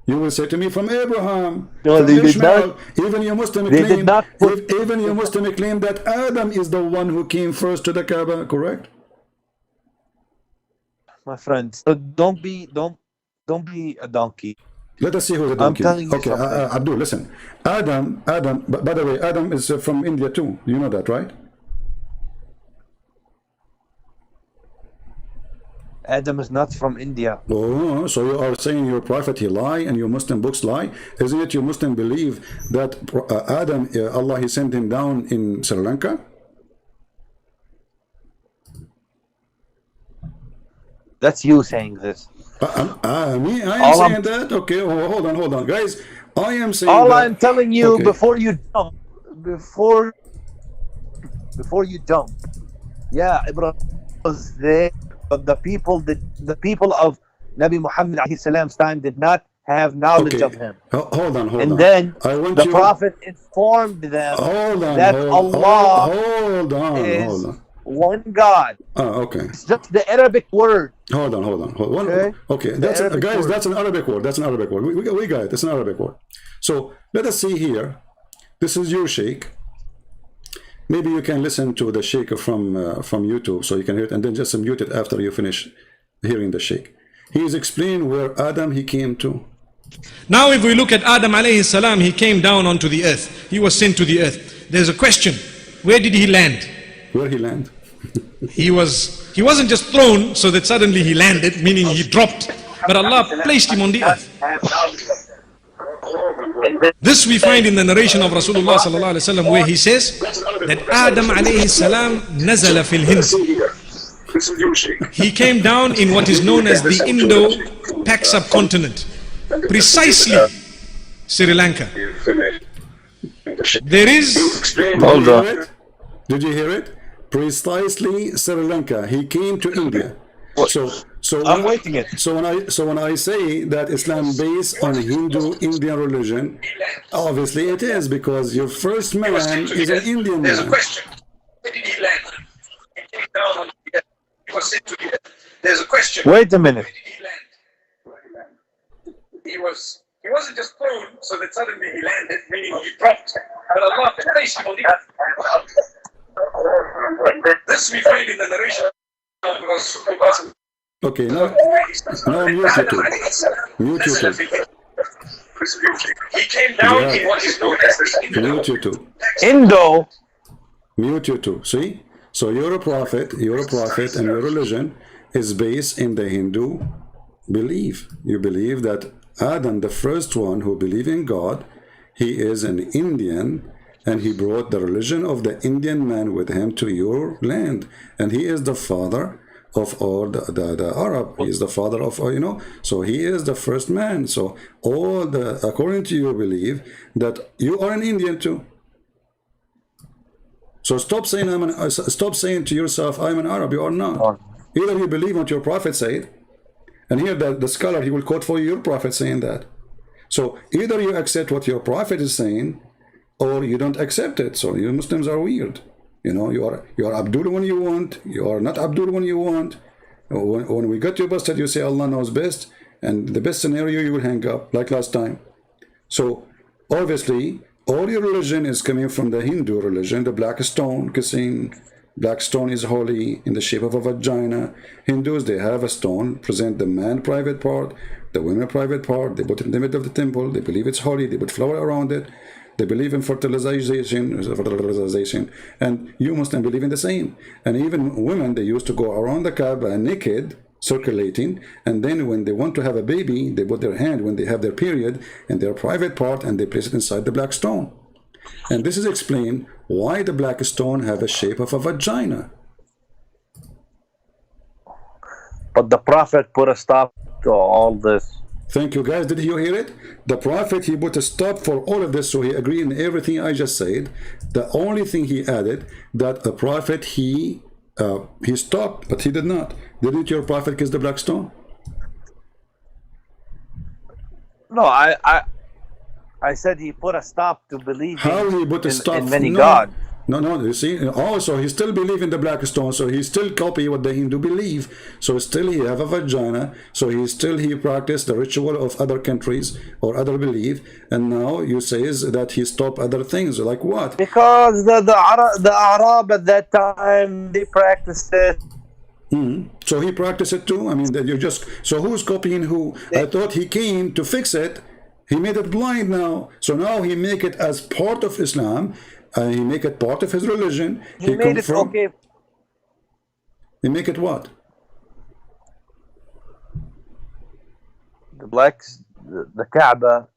You will say to me, from Abraham, No, from they did Ishmael. not. Even your Muslim They claim, did not put- even your Muslim claim that Adam is the one who came first to the Kaaba, correct? My friend, so don't be a donkey. Let us see who the I'm donkey telling is. you Okay, something. Abdul, listen. Adam, by the way, Adam is from India too. You know that, right? Adam is not from India. Oh, so you are saying your prophet, he lie, and your Muslim books lie? Isn't it your Muslim believe that Adam, Allah, he sent him down in Sri Lanka? That's you saying this. I am All saying I'm- that? Okay, hold on. Guys, I am saying All that. I'm telling you Okay. before you jump, before you jump, yeah, Ibrahim was there, but the people of Nabi Muhammad alayhi salam's time did not have knowledge Okay, of him. hold on. And then I want the you. Prophet informed them Hold on, that Allah hold on. is one God. Okay. It's just the Arabic word. Hold on. Okay. Okay, The Arabic guys, word. that's an Arabic word. We got it. That's an Arabic word. So let us see here. This is your sheikh. Maybe you can listen to the sheikh from YouTube, so you can hear it, and then just mute it after you finish hearing the sheikh. He is explaining where Adam he came to. Now if we look at Adam alayhi salam, he came down onto the earth. He was sent to the earth. There's a question. Where did he land? Where he land? He wasn't just thrown so that suddenly he landed, meaning he dropped. But Allah placed him on the earth. This we find in the narration of Rasulullah sallallahu alaihi wasallam, where he says that Adam alayhi salam nazala fil Hind. He came down in what is known as the Indo-Pak subcontinent, precisely Sri Lanka. There is Hold on. Did you hear it? Precisely Sri Lanka. He came to India. So I'm waiting it. So when I say that Islam based on Hindu Indian religion, obviously it is, because your first man is an Indian There's a man. question. Where did he land? He came down on the earth. He was sent to the earth. There's a question. Wait a minute. Where did he land? He wasn't just thrown so that suddenly he landed, meaning he dropped. But Allah placed him on the earth. This we find in the narration of Rasulullah. Okay, now mute YouTube. Mute YouTube. He came down in what is known as the Mute YouTube. Indo. Mute YouTube. See? So you're a prophet, and your religion is based in the Hindu belief. You believe that Adam, the first one who believed in God, he is an Indian, and he brought the religion of the Indian man with him to your land, and he is the father of all the Arab. He is the father of, so he is the first man. So according to you believe that you are an Indian too. So stop saying to yourself, I'm an Arab. You are not. Either you believe what your prophet said, and here the scholar, he will quote for you your prophet saying that. So either you accept what your prophet is saying, or you don't accept it. So you Muslims are weird. You are Abdul when you want. You are not Abdul when you want. When we got you busted, you say Allah knows best, and the best scenario you will hang up like last time. So obviously all your religion is coming from the Hindu religion, the black stone, kissing. Black stone is holy in the shape of a vagina. Hindus, they have a stone, present the man private part, the women private part. They put it in the middle of the temple. They believe it's holy. They put flower around it. They believe in fertilization, and you Muslims believe in the same. And even women, they used to go around the Kaaba naked, circulating, and then when they want to have a baby, they put their hand when they have their period in their private part and they place it inside the black stone. And this is explained why the black stone have a shape of a vagina. But the Prophet put a stop to all this. Thank you, guys. Did you hear it? The Prophet, he put a stop for all of this, so he agreed in everything I just said. The only thing he added, that the Prophet, he stopped, but he did not. Didn't your Prophet kiss the black stone? No, I said he put a stop to believing How he put a stop? in many no, gods. No, you see, also he still believe in the black stone, so he still copy what the Hindu believe. So still he have a vagina, so he practice the ritual of other countries or other belief, and now you says that he stop other things, like what? Because the Arab at that time, they practiced it. So he practiced it too? I mean, that you just, so who's copying who? I thought he came to fix it. He made it blind now. So now he make it as part of Islam. He make it part of his religion. He made it okay. He make it what? The Kaaba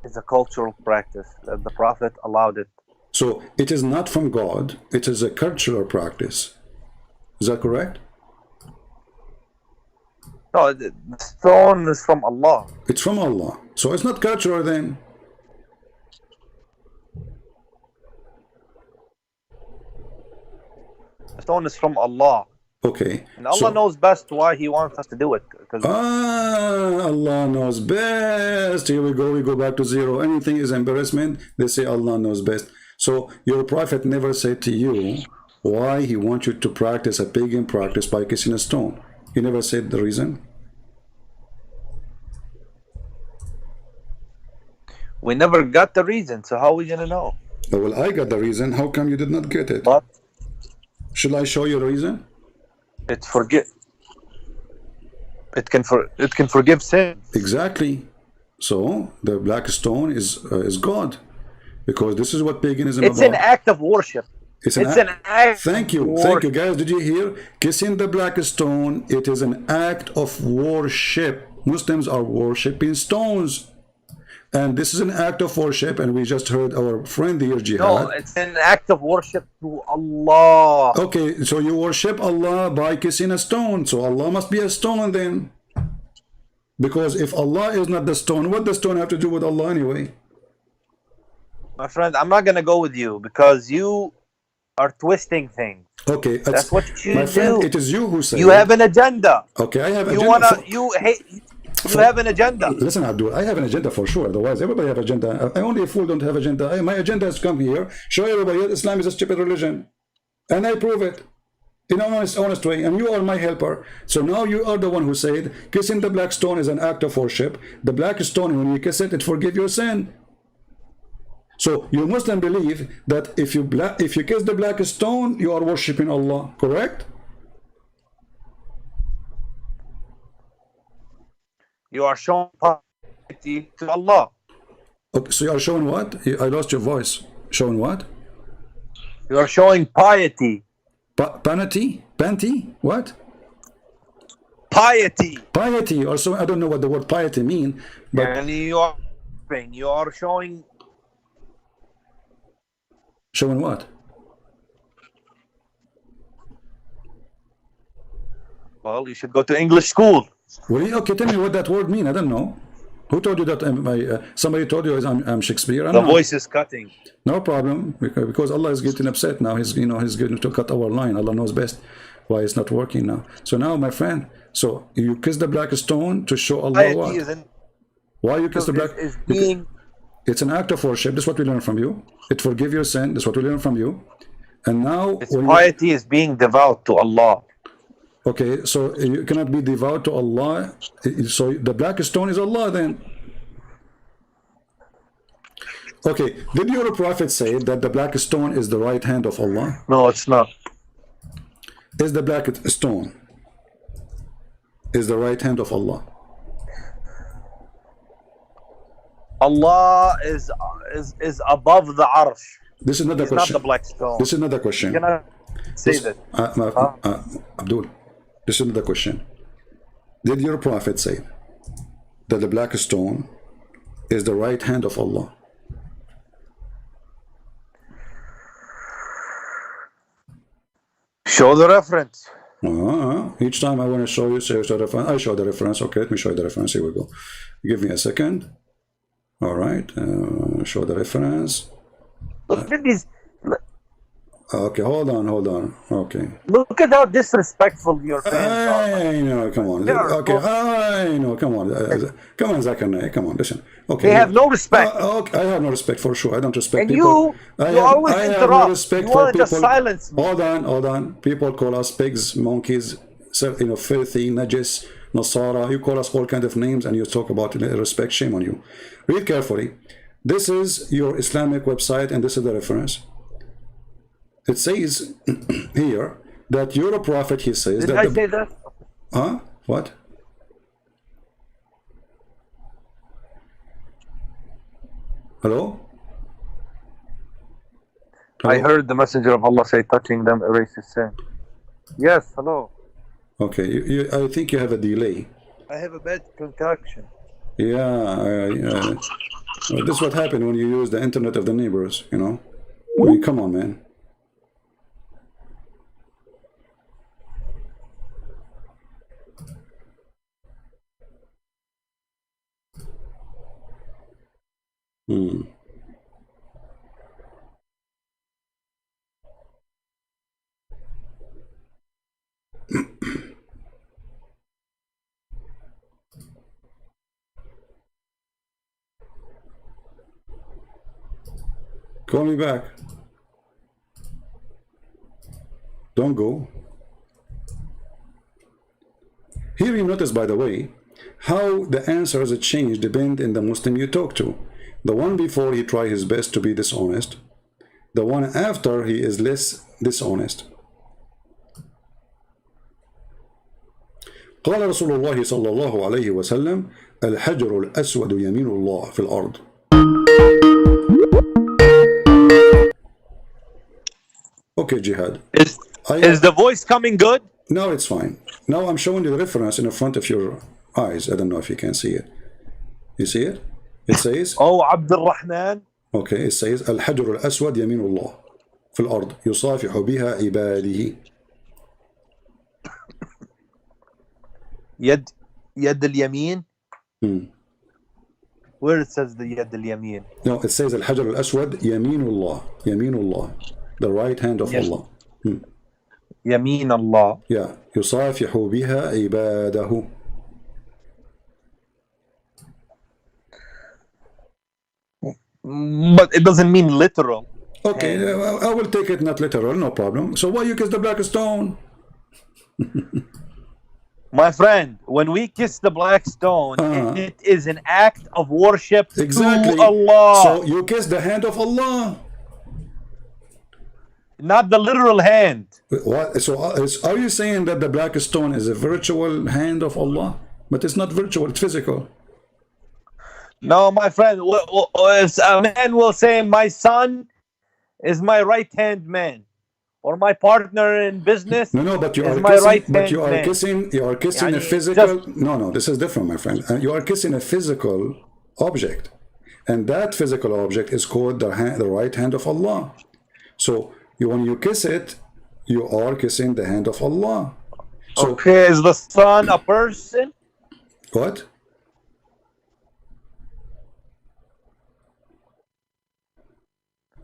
is a cultural practice that the Prophet allowed it. So it is not from God. It is a cultural practice. Is that correct? No, the stone is from Allah. It's from Allah. So it's not cultural then. The stone is from Allah. Okay. And Allah knows best why He wants us to do it. Allah knows best. Here we go. We go back to zero. Anything is embarrassment. They say Allah knows best. So your Prophet never said to you why he wants you to practice a pagan practice by kissing a stone. He never said the reason. We never got the reason, so how are we gonna know? Well, I got the reason. How come you did not get it? But should I show you the reason? It can forgive sin. Exactly. So the black stone is God, because this is what paganism is about. It's an act of worship. It's an act. Thank you, guys. Did you hear? Kissing the black stone. It is an act of worship. Muslims are worshiping stones, and this is an act of worship. And we just heard our friend here, Jihad. No, it's an act of worship to Allah. Okay, so you worship Allah by kissing a stone. So Allah must be a stone then, because if Allah is not the stone, what does the stone have to do with Allah anyway? My friend, I'm not gonna go with you because you are twisting things. Okay, that's what you my friend, do. It is you who say you have an agenda. Okay, I have an agenda. You have an agenda. Listen, Abdul, I have an agenda for sure. Otherwise, everybody have agenda. I only a fool don't have agenda. My agenda is come here, show everybody that Islam is a stupid religion, and I prove it in an honest way. And you are my helper. So now you are the one who said kissing the black stone is an act of worship. The black stone, when you kiss it, it forgives your sin. So you Muslim believe that if you kiss the black stone, you are worshiping Allah, correct? You are showing piety to Allah. Okay, so you are showing what? I lost your voice. Showing what? You are showing piety. Panty? Panty? What? Piety. Piety. Also, I don't know what the word piety mean, but and you are showing. Showing what? Well, you should go to English school. Really? Okay, tell me what that word mean. I don't know. Who told you that? Somebody told you I'm Shakespeare? The voice is cutting. No problem, because Allah is getting upset now. He's getting to cut our line. Allah knows best why it's not working now. So now, my friend, so you kiss the black stone to show Allah what? Why you kiss the black? It's an act of worship. That's what we learn from you. It forgives your sin. That's what we learn from you. And now, piety is being devout to Allah. Okay, so you cannot be devout to Allah. So the black stone is Allah then. Okay, did your Prophet say that the black stone is the right hand of Allah? No, it's not. Is the black stone is the right hand of Allah? Allah is above the arsh. This is not the He's not question. the black stone. This is not the question. You cannot say that. Abdul, this is not the question. Did your prophet say that the black stone is the right hand of Allah? Show the reference. Each time I want to show you, say the reference. I show the reference. Okay, let me show you the reference. Here we go. Give me a second. All right. Show the reference. Look at these. Okay, hold on. Okay. Look at how disrespectful your fans are. I know, come on. Okay, I know, come on. Come on, Zakir, come on, listen. Okay. They have no respect. Okay, I have no respect for sure. I don't respect And people. you always I have interrupt. no respect You for want to people. silence me. Hold on. People call us pigs, monkeys, filthy, najis, Nasara. You call us all kind of names and you talk about respect. Shame on you. Read carefully. This is your Islamic website and this is the reference. It says here that you're a prophet, he says. Did I say that? Huh? What? Hello? I heard the messenger of Allah say, touching them erases sin. Yes, hello. Okay, I think you have a delay. I have a bad concoction. Yeah. Well, this is what happened when you use the internet of the neighbors, you know? I mean, come on, man. Call me back. Don't go. Here you notice, by the way, how the answers change depend on the Muslim you talk to. The one before, he tried his best to be dishonest. The one after, he is less dishonest. قال رسول الله صلى الله عليه وسلم الحجر الأسود يمين الله في الأرض. Okay, Jihad. Is the voice coming good? Now it's fine. Now I'm showing you the reference in the front of your eyes. I don't know if you can see it. You see it? It says, Oh, Abdul Rahman. Okay, it says الحجر الأسود يمين الله في الأرض يصافح بها عباده. يد اليمين. Where it says the يد اليمين? No, it says الحجر الأسود يمين الله. يمين الله. The right hand of Allah. يمين الله. Yeah. يصافح بها عباده. But it doesn't mean literal. Okay, I will take it not literal, no problem. So why you kiss the black stone? My friend, when we kiss the black stone, it is an act of worship Exactly. to Allah. So you kiss the hand of Allah. Not the literal hand. What? So are you saying that the black stone is a virtual hand of Allah? But it's not virtual, it's physical. No, my friend, a man will say, my son is my right-hand man. Or my partner in business. No, but you are my kissing. right But you are man. kissing. You are kissing a physical. No, this is different, my friend. You are kissing a physical object, and that physical object is called the right hand of Allah. So when you kiss it, you are kissing the hand of Allah. So, okay, is the son a person? What?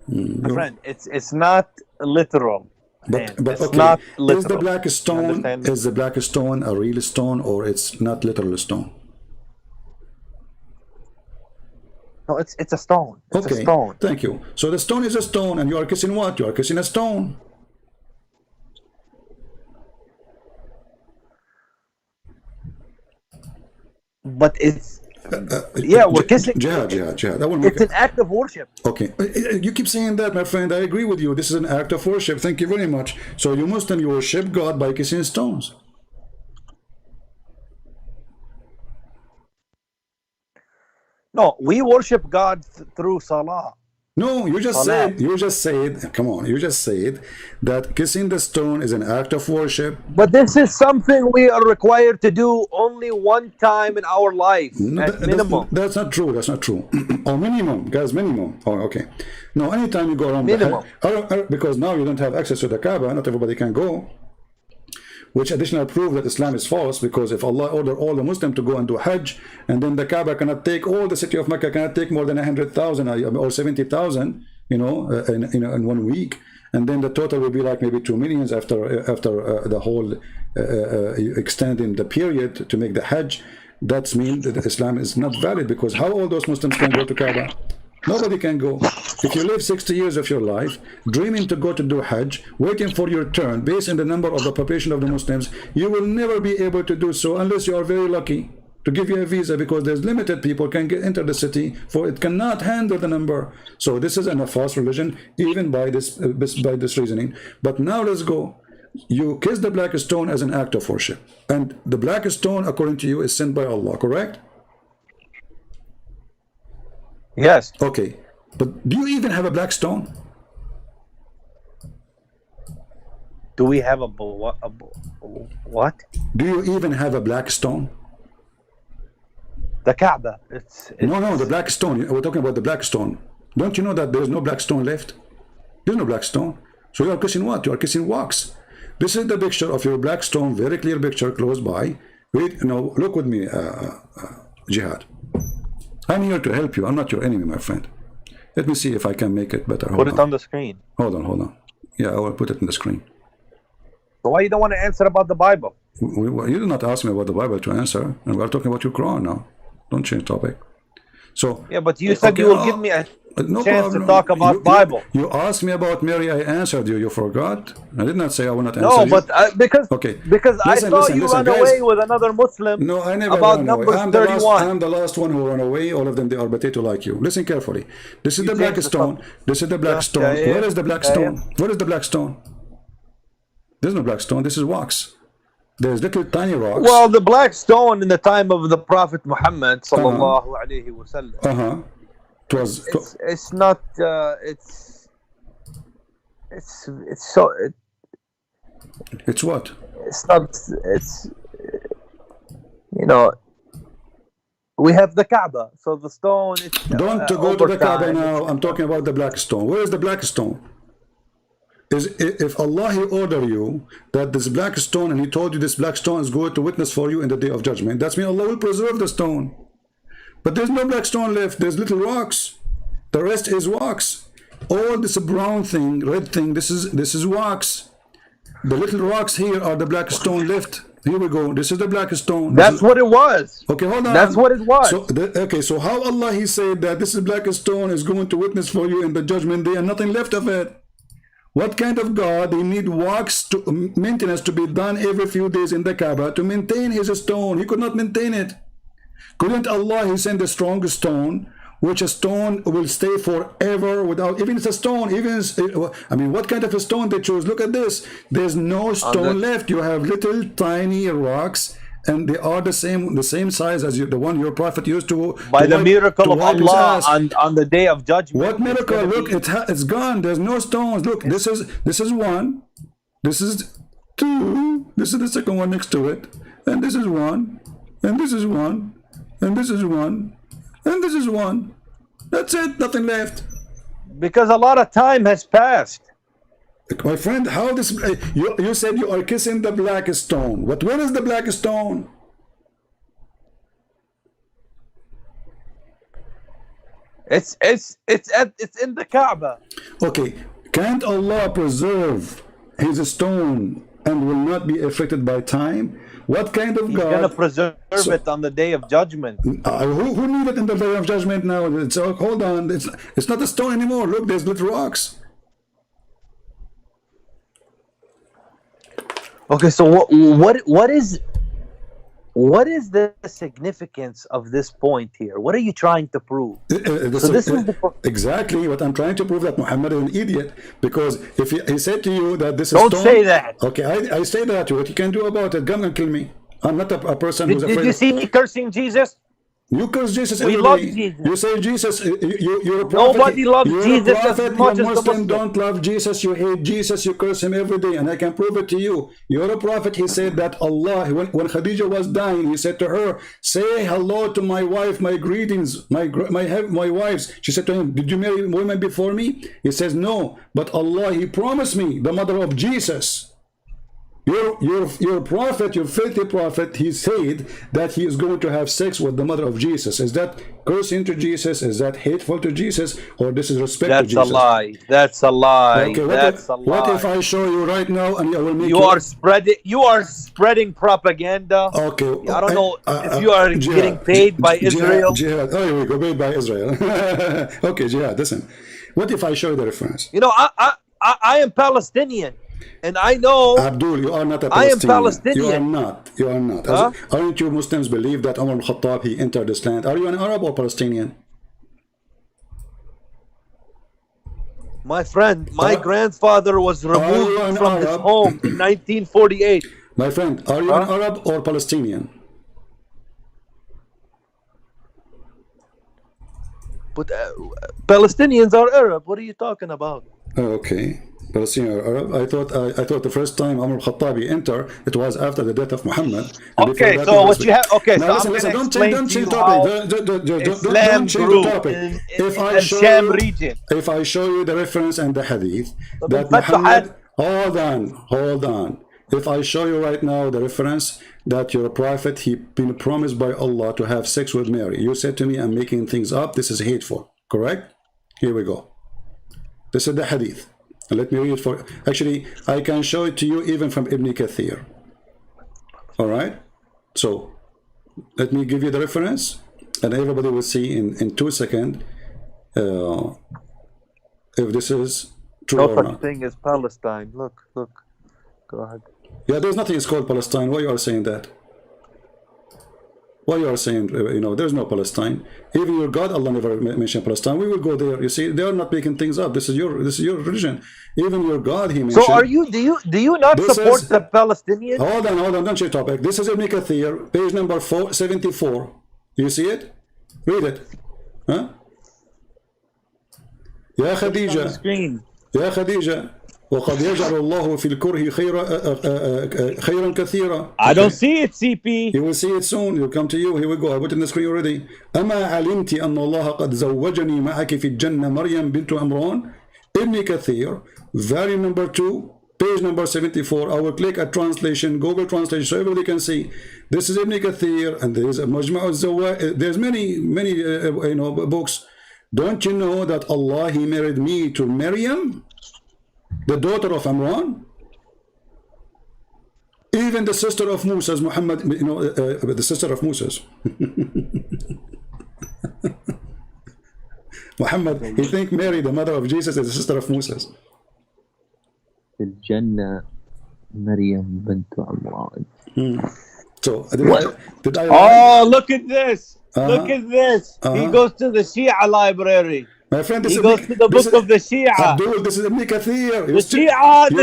My friend, it's not literal. But it's okay, not literal. Is the black stone a real stone or it's not literal stone? No, it's a stone. It's a stone. Thank you. So the stone is a stone, and you are kissing what? You are kissing a stone. But it's we're kissing. Jihad. It's an act of worship. Okay, you keep saying that, my friend. I agree with you. This is an act of worship. Thank you very much. So you Muslim, you worship God by kissing stones. No, we worship God through salah. No, you just Salat. said, come on, you just said that kissing the stone is an act of worship. But this is something we are required to do only one time in our life, No, at minimum. that's not true. That's not true. Or minimum, guys, minimum. Oh, okay. No, anytime you go around Minimum. because now you don't have access to the Kaaba, not everybody can go. Which additional proof that Islam is false, because if Allah ordered all the Muslims to go and do Hajj, and then the Kaaba cannot take, all the city of Mecca cannot take more than 100,000 or 70,000, in 1 week, and then the total will be like maybe 2 million after the whole extending the period to make the Hajj. That means that Islam is not valid, because how all those Muslims can go to Kaaba? Nobody can go. If you live 60 years of your life dreaming to go to do Hajj, waiting for your turn based on the number of the population of the Muslims, you will never be able to do so unless you are very lucky to give you a visa, because there's limited people can enter the city, for it cannot handle the number. So this is a false religion, even by this reasoning. But now let's go. You kiss the black stone as an act of worship, and the black stone, according to you, is sent by Allah, correct? Yes. Okay, but do you even have a black stone? Do we have what? Do you even have a black stone? The Kaaba. It's No, the black stone. We're talking about the black stone. Don't you know that there's no black stone left? There's no black stone. So you are kissing what? You are kissing wax. This is the picture of your black stone, very clear picture close by. Wait, no, look with me, Jihad. I'm here to help you. I'm not your enemy, my friend. Let me see if I can make it better. Put it on the screen. Hold on. Yeah, I will put it on the screen. So why you don't want to answer about the Bible? You did not ask me about the Bible to answer, and we're talking about your Quran now. Don't change topic. So yeah, but you said you will give me a no chance problem. to talk about Bible. You asked me about Mary. I answered you. You forgot. I did not say I will not answer you. No, but because I thought you ran away with another Muslim. No, I never about ran away. Numbers 31. I'm the last one who ran away. All of them, they are potato like you. Listen carefully. This is the black stone. This is the black stone. Where is the black stone? Where is the black stone? There's no black stone. This is wax. There's little tiny rocks. Well, the black stone in the time of the Prophet Muhammad sallallahu alaihi wasallam. It's not. It's what? It's not. It's we have the Kaaba, so the stone. Don't go to the Kaaba now. I'm talking about the black stone. Where is the black stone? If Allah he order you that this black stone, and he told you this black stone is going to witness for you in the day of judgment, that's mean Allah will preserve the stone. But there's no black stone left. There's little rocks. The rest is wax. All this brown thing, red thing, this is wax. The little rocks here are the black stone left. Here we go. This is the black stone. That's what it was. Okay, hold on. That's what it was. So how Allah he said that this is black stone is going to witness for you in the judgment day, and nothing left of it? What kind of God? He need wax maintenance to be done every few days in the Kaaba to maintain his stone. He could not maintain it. Couldn't Allah he send a strong stone, which a stone will stay forever without, even it's a stone, what kind of a stone they chose? Look at this. There's no stone left. You have little tiny rocks, and they are the same size as the one your prophet used to. By the miracle of Allah on the day of judgment. What miracle? Look, it's gone. There's no stones. Look, this is one. This is two. This is the second one next to it, and this is one, and this is one, and this is one, and this is one. That's it. Nothing left. Because a lot of time has passed. My friend, how this? You said you are kissing the black stone. But where is the black stone? It's in the Kaaba. Okay, can't Allah preserve his stone and will not be affected by time? What kind of God? He's gonna preserve it on the day of judgment. Who need it in the day of judgment now? Hold on, it's not a stone anymore. Look, there's little rocks. Okay, so what is the significance of this point here? What are you trying to prove? Exactly what I'm trying to prove, that Muhammad is an idiot, because if he said to you that this is don't stone, say that. Okay, I say that. What you can do about it? Come and kill me. I'm not a person who's afraid. Did you see me cursing Jesus? You curse Jesus We every love day. Jesus. You say Jesus, you're a prophet. Nobody loves You're Jesus a as prophet. much You're as the Muslim. Muslim. Don't love Jesus. You hate Jesus. You curse him every day, and I can prove it to you. You're a prophet. He said that Allah, when Khadija was dying, he said to her, "Say hello to my wife, my greetings, my wives." She said to him, "Did you marry women before me?" He says, "No, but Allah, He promised me, the mother of Jesus." Your prophet, your filthy prophet, he said that he is going to have sex with the mother of Jesus. Is that cursing to Jesus? Is that hateful to Jesus? Or this is respect to That's a Jesus? lie. That's a lie. Okay, That's a what if lie. I show you right now and I will make You are spreading propaganda. Okay, I don't know if you are getting paid by Israel. Jihad. Oh, here we go, paid by Israel. Okay, Jihad, listen. What if I show you the reference? You know, I am Palestinian, and I know Abdul, you are not a I am Palestinian. Palestinian. You are not. You are not. Huh? Aren't you Muslims believe that Umar al-Khattab, he entered this land? Are you an Arab or Palestinian? My friend, my grandfather was removed from his home in 1948. My friend, are you an Arab or Palestinian? But Palestinians are Arab. What are you talking about? Okay. Palestinian or Arab. I thought the first time Umar al-Khattabi entered, it was after the death of Muhammad. Okay, so what you have? Okay, now so listen, I'm listen, don't change topic. Don't change the topic. If I show Sham you, region. if I show you the reference and the hadith that Muhammad, hold on. If I show you right now the reference that your prophet, he been promised by Allah to have sex with Mary, you said to me, I'm making things up. This is hateful. Correct? Here we go. This is the hadith. Let me read it for. Actually, I can show it to you even from Ibn Kathir. All right. So let me give you the reference, and everybody will see in 2 seconds if this is true or No not. such thing as Palestine. Look. Go ahead. Yeah, there's nothing is called Palestine. Why you are saying that? Why you are saying, there's no Palestine. Even your God, Allah never mentioned Palestine. We will go there. You see, they are not making things up. This is your religion. Even your God, he mentioned. So are you? Do you not support the Palestinians? Hold on. Don't change topic. This is Ibn Kathir, page number 474. You see it? Read it. Huh? يا خديجة يا خديجة وقد يجعل الله في الكره خيرا كثيرا. I don't see it, CP. You will see it soon. It'll come to you. Here we go. I put it in the screen already. أما علمت أن الله قد زوجني معك في الجنة مريم بنت عمران. Ibn Kathir, volume number 2, page number 74. I will click at translation, Google translation, so everybody can see. This is Ibn Kathir, and there is a Majma' al-Zawa'id. There's many books. Don't you know that Allah, he married me to Maryam, the daughter of Imran? Even the sister of Moses, Muhammad, the sister of Moses. Muhammad, he think Mary, the mother of Jesus, is the sister of Moses. الجنة مريم بنت عمران. So did I Oh, look at this. Look at this. He goes to the Shia library. My friend, He goes to the book of the Shia. Abdul, this is Ibn Kathir. The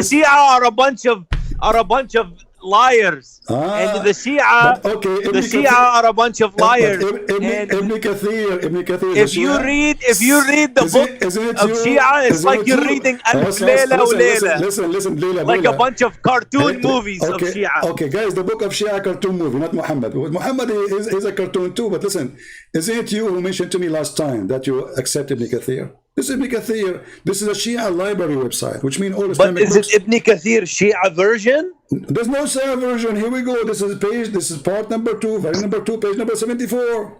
Shia are a bunch of liars. And the Shia, the Shia are a bunch of liars. Ibn Kathir. If you read the book of Shia, it's like you're reading Alf Layla wa Layla. Listen, Layla. Like a bunch of cartoon movies of Shia. Okay, guys, the book of Shia cartoon movie, not Muhammad. Muhammad is a cartoon too, but listen, isn't it you who mentioned to me last time that you accepted Ibn Kathir? This is Ibn Kathir. This is a Shia library website, which means all Islamic books. But is it Ibn Kathir Shia version? There's no Shia version. Here we go. This is part number 2, volume number 2, page number 74.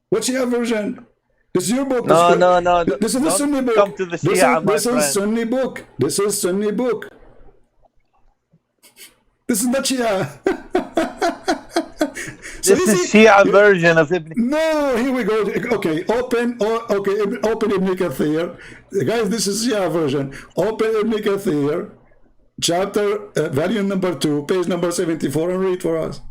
What's Shia version? This is your book. No. This is the Sunni book. Come to the Shia, this is Sunni book. This is Sunni book. This is not Shia. This is Shia version of Ibn. No, here we go. Okay, open Ibn Kathir. Guys, this is Shia version. Open Ibn Kathir, chapter, volume number 2, page number 74, and read for us.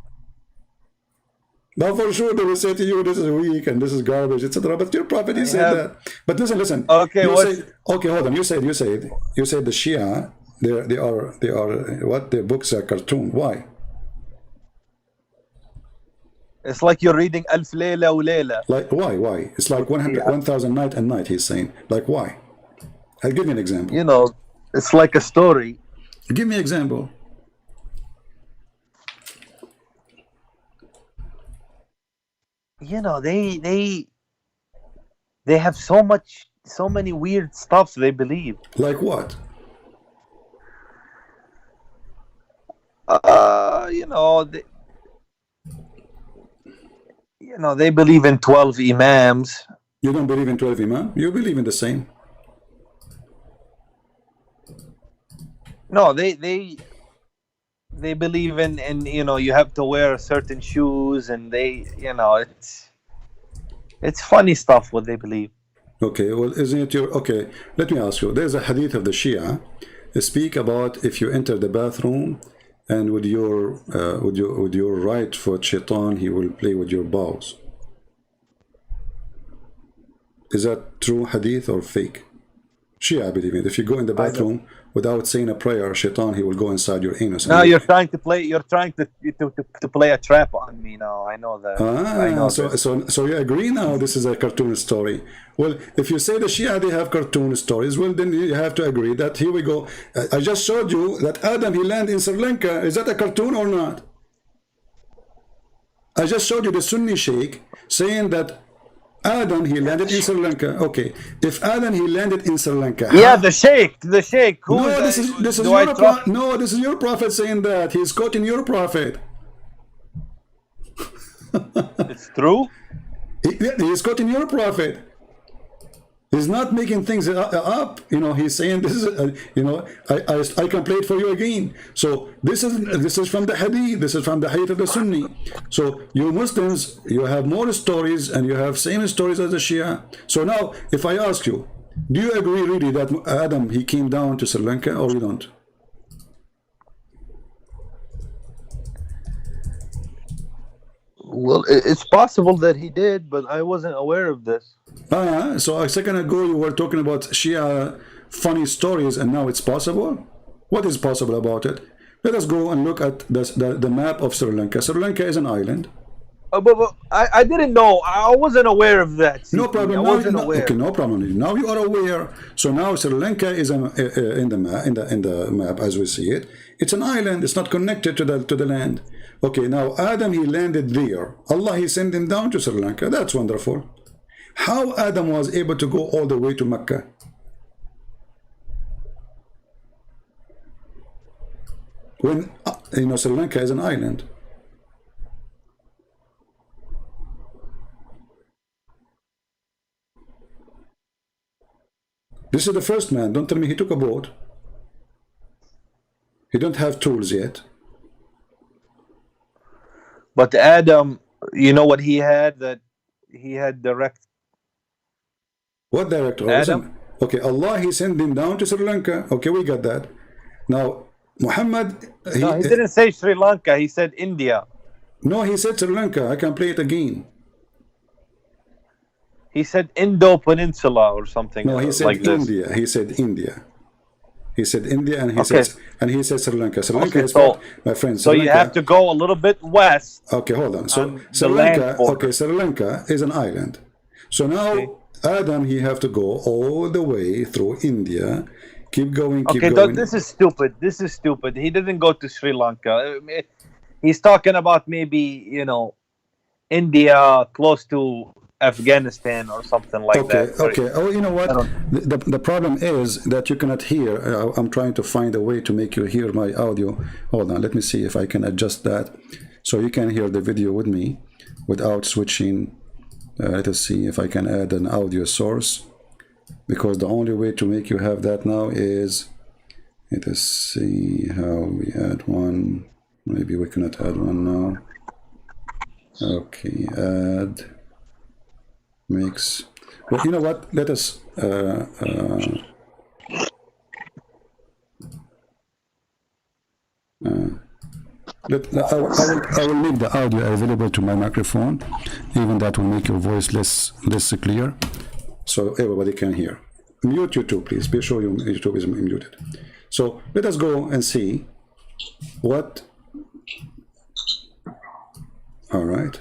Now, for sure, they will say to you, this is weak and this is garbage, etc. But your prophet, he said that. But listen. Okay, hold on. You said the Shia, they are what? Their books are cartoon. Why? It's like you're reading Alf Layla wa Layla. Like why? It's like 1,000 night and night. He's saying like why? I'll give you an example. You know, it's like a story. Give me an example. You know, they have so many weird stuff they believe. Like what? You know, they believe in 12 imams. You don't believe in 12 imam? You believe in the same. No, they believe in you know, you have to wear certain shoes, and they, you know, it's funny stuff what they believe. Okay, well, isn't it your... Okay, let me ask you. There's a hadith of the Shia speak about if you enter the bathroom and with your right foot, shaitan, he will play with your balls. Is that true hadith or fake? Shia, I believe it. If you go in the bathroom without saying a prayer, shaitan, he will go inside your anus. No, you're trying to play a trap on me now. I know that. I know so you agree now this is a cartoon story. Well, if you say the Shia, they have cartoon stories, well, then you have to agree that, here we go. I just showed you that Adam, he landed in Sri Lanka. Is that a cartoon or not? I just showed you the Sunni Sheikh saying that Adam, he landed in Sri Lanka. Okay, if Adam, he landed in Sri Lanka. Yeah, the Sheikh. Who no, this is your prophet saying that. He's quoting your prophet. It's true. He's quoting your prophet. He's not making things up. You know, he's saying this is, you know, I can play it for you again. So this is from the hadith. This is from the hadith of the Sunni. So you Muslims, you have more stories and you have same stories as the Shia. So now, if I ask you, do you agree really that Adam, he came down to Sri Lanka, or you don't? Well, it's possible that he did, but I wasn't aware of this. So a second ago you were talking about Shia funny stories, and now it's possible? What is possible about it? Let us go and look at the map of Sri Lanka. Sri Lanka is an island. But I didn't know. I wasn't aware of that. No problem. I wasn't aware. Okay, no problem. Now you are aware. So now Sri Lanka is in the map as we see it. It's an island. It's not connected to the land. Okay, now Adam, he landed there. Allah, he sent him down to Sri Lanka. That's wonderful. How Adam was able to go all the way to Mecca? When you know, Sri Lanka is an island. This is the first man. Don't tell me he took a boat. He don't have tools yet. But Adam, you know what he had? That he had direct. What direct? Adam? Okay, Allah, he sent him down to Sri Lanka. Okay, we got that. Now, Muhammad... He didn't say Sri Lanka. He said India. No, he said Sri Lanka. I can play it again. He said Indo-Peninsula or something. No, he said like India. This. He said India. He said India, and he said Sri Lanka. Sri Lanka is my friend. So you have to go a little bit west. Okay, hold on. So Sri Lanka. Okay, Sri Lanka is an island. So now Adam, he have to go all the way through India. Keep going. Keep going. Okay, this is stupid. This is stupid. He didn't go to Sri Lanka. He's talking about maybe, you know, India close to Afghanistan or something like that. Okay. Oh, you know what? The problem is that you cannot hear. I'm trying to find a way to make you hear my audio. Hold on. Let me see if I can adjust that so you can hear the video with me without switching. Let us see if I can add an audio source, because the only way to make you have that now is, let us see how we add one. Maybe we cannot add one now. Okay, add. Mix. Well, you know what? Let us I will make the audio available to my microphone. Even that will make your voice less clear, so everybody can hear. Mute YouTube, please. Be sure your YouTube is muted. So let us go and see what. All right.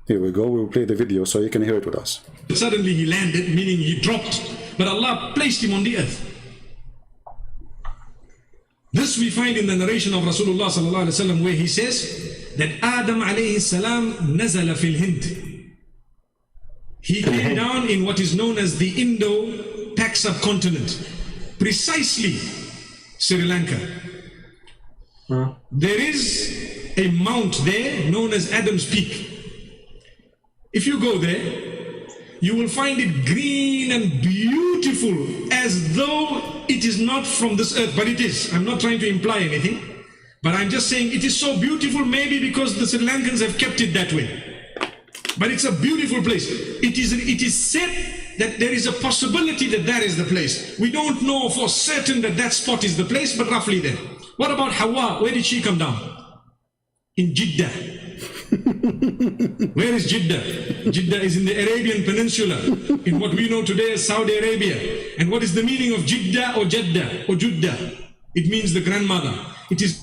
Here we go. We'll play the video so you can hear it with us. Suddenly he landed, meaning he dropped, but Allah placed him on the earth. This we find in the narration of Rasulullah sallallahu alaihi wasallam, where he says that Adam alayhi salam nazala fil Hind. He came down in what is known as the Indo-Pak subcontinent, precisely Sri Lanka. There is a mount there known as Adam's Peak. If you go there, you will find it green and beautiful, as though it is not from this earth, but it is. I'm not trying to imply anything, but I'm just saying it is so beautiful, maybe because the Sri Lankans have kept it that way. But it's a beautiful place. It is said that there is a possibility that that is the place. We don't know for certain that that spot is the place, but roughly there. What about Hawa? Where did she come down? In Jeddah. Where is Jeddah? Jeddah is in the Arabian Peninsula, in what we know today as Saudi Arabia. And what is the meaning of Jeddah or Jeddah or Jeddah? It means the grandmother. It is.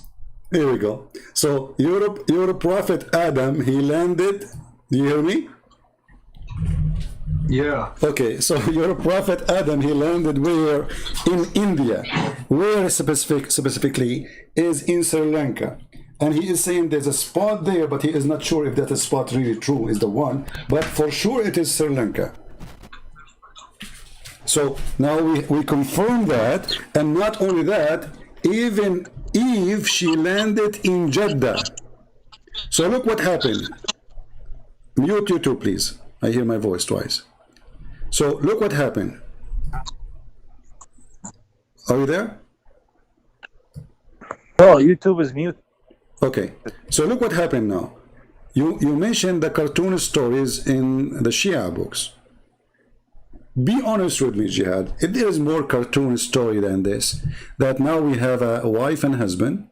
Here we go. So your prophet Adam, he landed. Do you hear me? Yeah. Okay, so your prophet Adam, he landed where? In India. Where specifically is in Sri Lanka. And he is saying there's a spot there, but he is not sure if that spot really true is the one. But for sure it is Sri Lanka. So now we confirm that. And not only that, even Eve, she landed in Jeddah. So look what happened. Mute you too, please. I hear my voice twice. So look what happened. Are you there? Oh, YouTube is mute. Okay. So look what happened now. You mentioned the cartoon stories in the Shia books. Be honest with me, Jihad. If there is more cartoon story than this, that now we have a wife and husband.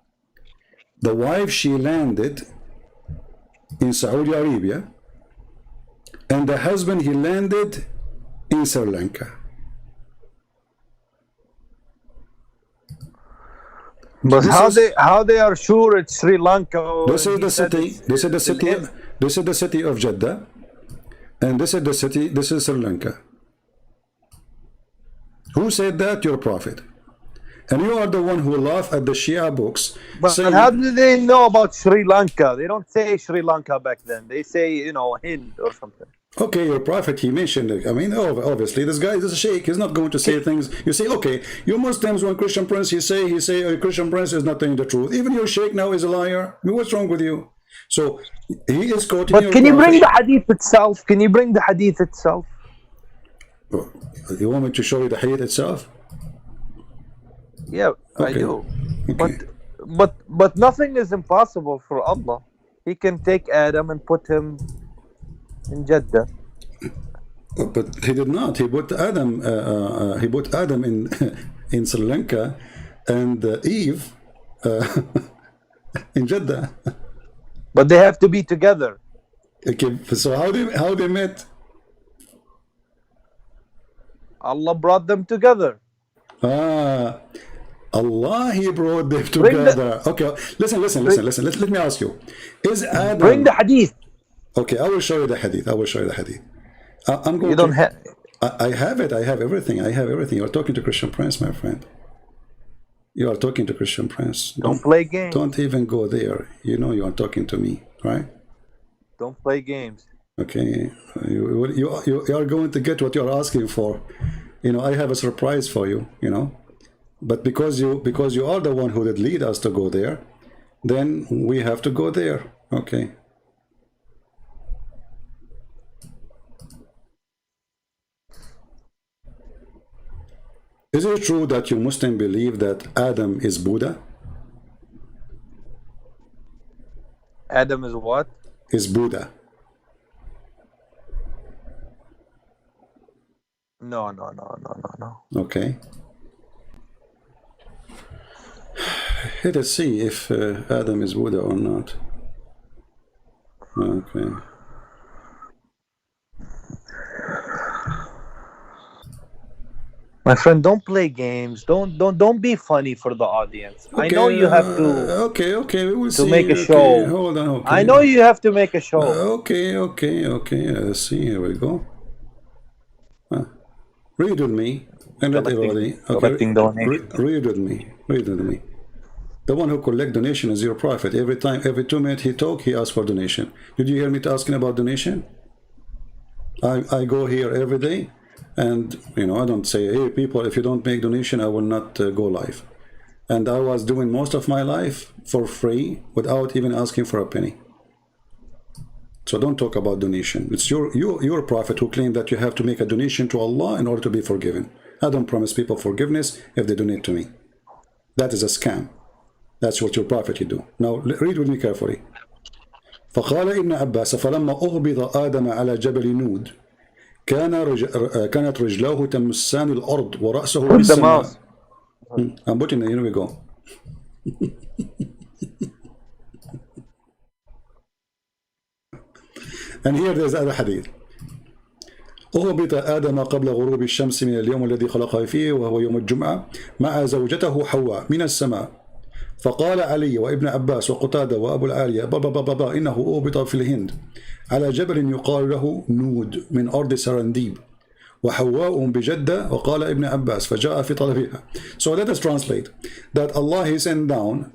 The wife, she landed in Saudi Arabia. And the husband, he landed in Sri Lanka. But how they are sure it's Sri Lanka? This is the city. This is the city. This is the city of Jeddah, and this is the city. This is Sri Lanka. Who said that? Your prophet. And you are the one who laugh at the Shia books. But how do they know about Sri Lanka? They don't say Sri Lanka back then. They say, you know, Hind or something. Okay, your prophet, he mentioned it. I mean, obviously, this guy is a sheikh. He's not going to say things. You say, okay, you Muslims, when Christian prince, he say a Christian prince is not telling the truth. Even your sheikh now is a liar. I mean, what's wrong with you? So he is quoting. But can you bring the hadith itself? Can you bring the hadith itself? You want me to show you the hadith itself? Yeah, okay. I do. Okay. But nothing is impossible for Allah. He can take Adam and put him in Jeddah. But he did not. He put Adam. He put Adam in in Sri Lanka, and Eve in Jeddah. But they have to be together. Okay. So how they met? Allah brought them together. Allah, he brought them together. Okay, listen. Let me ask you: is Adam? Bring the hadith. Okay, I will show you the hadith. I'm going. You don't have. I have it. I have everything. You're talking to Christian Prince, my friend. You are talking to Christian Prince. Don't play games. Don't even go there. You know you are talking to me, right? Don't play games. Okay, you are going to get what you are asking for. You know, I have a surprise for you. You know, but because you are the one who did lead us to go there, then we have to go there. Okay. Is it true that you Muslim believe that Adam is Buddha? Adam is what? Is Buddha. No. Okay. Let us see if Adam is Buddha or not. Okay. My friend, don't play games. Don't be funny for the audience. I know you have to Okay, we will to see. make a Okay, show. hold on. Okay, I know you have to make a show. Okay. Let's see. Here we go. Read with me and let everybody. Okay, Collecting donations. read with me. Read with me. The one who collect donation is your prophet. Every time, every 2 minutes he talk, he asks for donation. Did you hear me asking about donation? I go here every day, and I don't say, hey people, if you don't make donation, I will not go live. And I was doing most of my life for free without even asking for a penny. So don't talk about donation. It's your prophet who claimed that you have to make a donation to Allah in order to be forgiven. I don't promise people forgiveness if they donate to me. That is a scam. That's what your prophet you do. Now read with me carefully. فقال ابن عباس فلما أهبط آدم على جبل نود كانت رجلاه تمسان الأرض ورأسه Put the بالسماء. mouse. I'm putting it. Here we go. And here there's other hadith. أهبط آدم قبل غروب الشمس من اليوم الذي خلقه فيه وهو يوم الجمعة مع زوجته حواء من السماء فقال علي وابن عباس وقتادة وأبو العالية بابا إنه أهبط في الهند على جبل يقال له نود من أرض سرنديب وحواء بجدة وقال ابن عباس فجاء في طلبها. So let us translate that Allah he sent down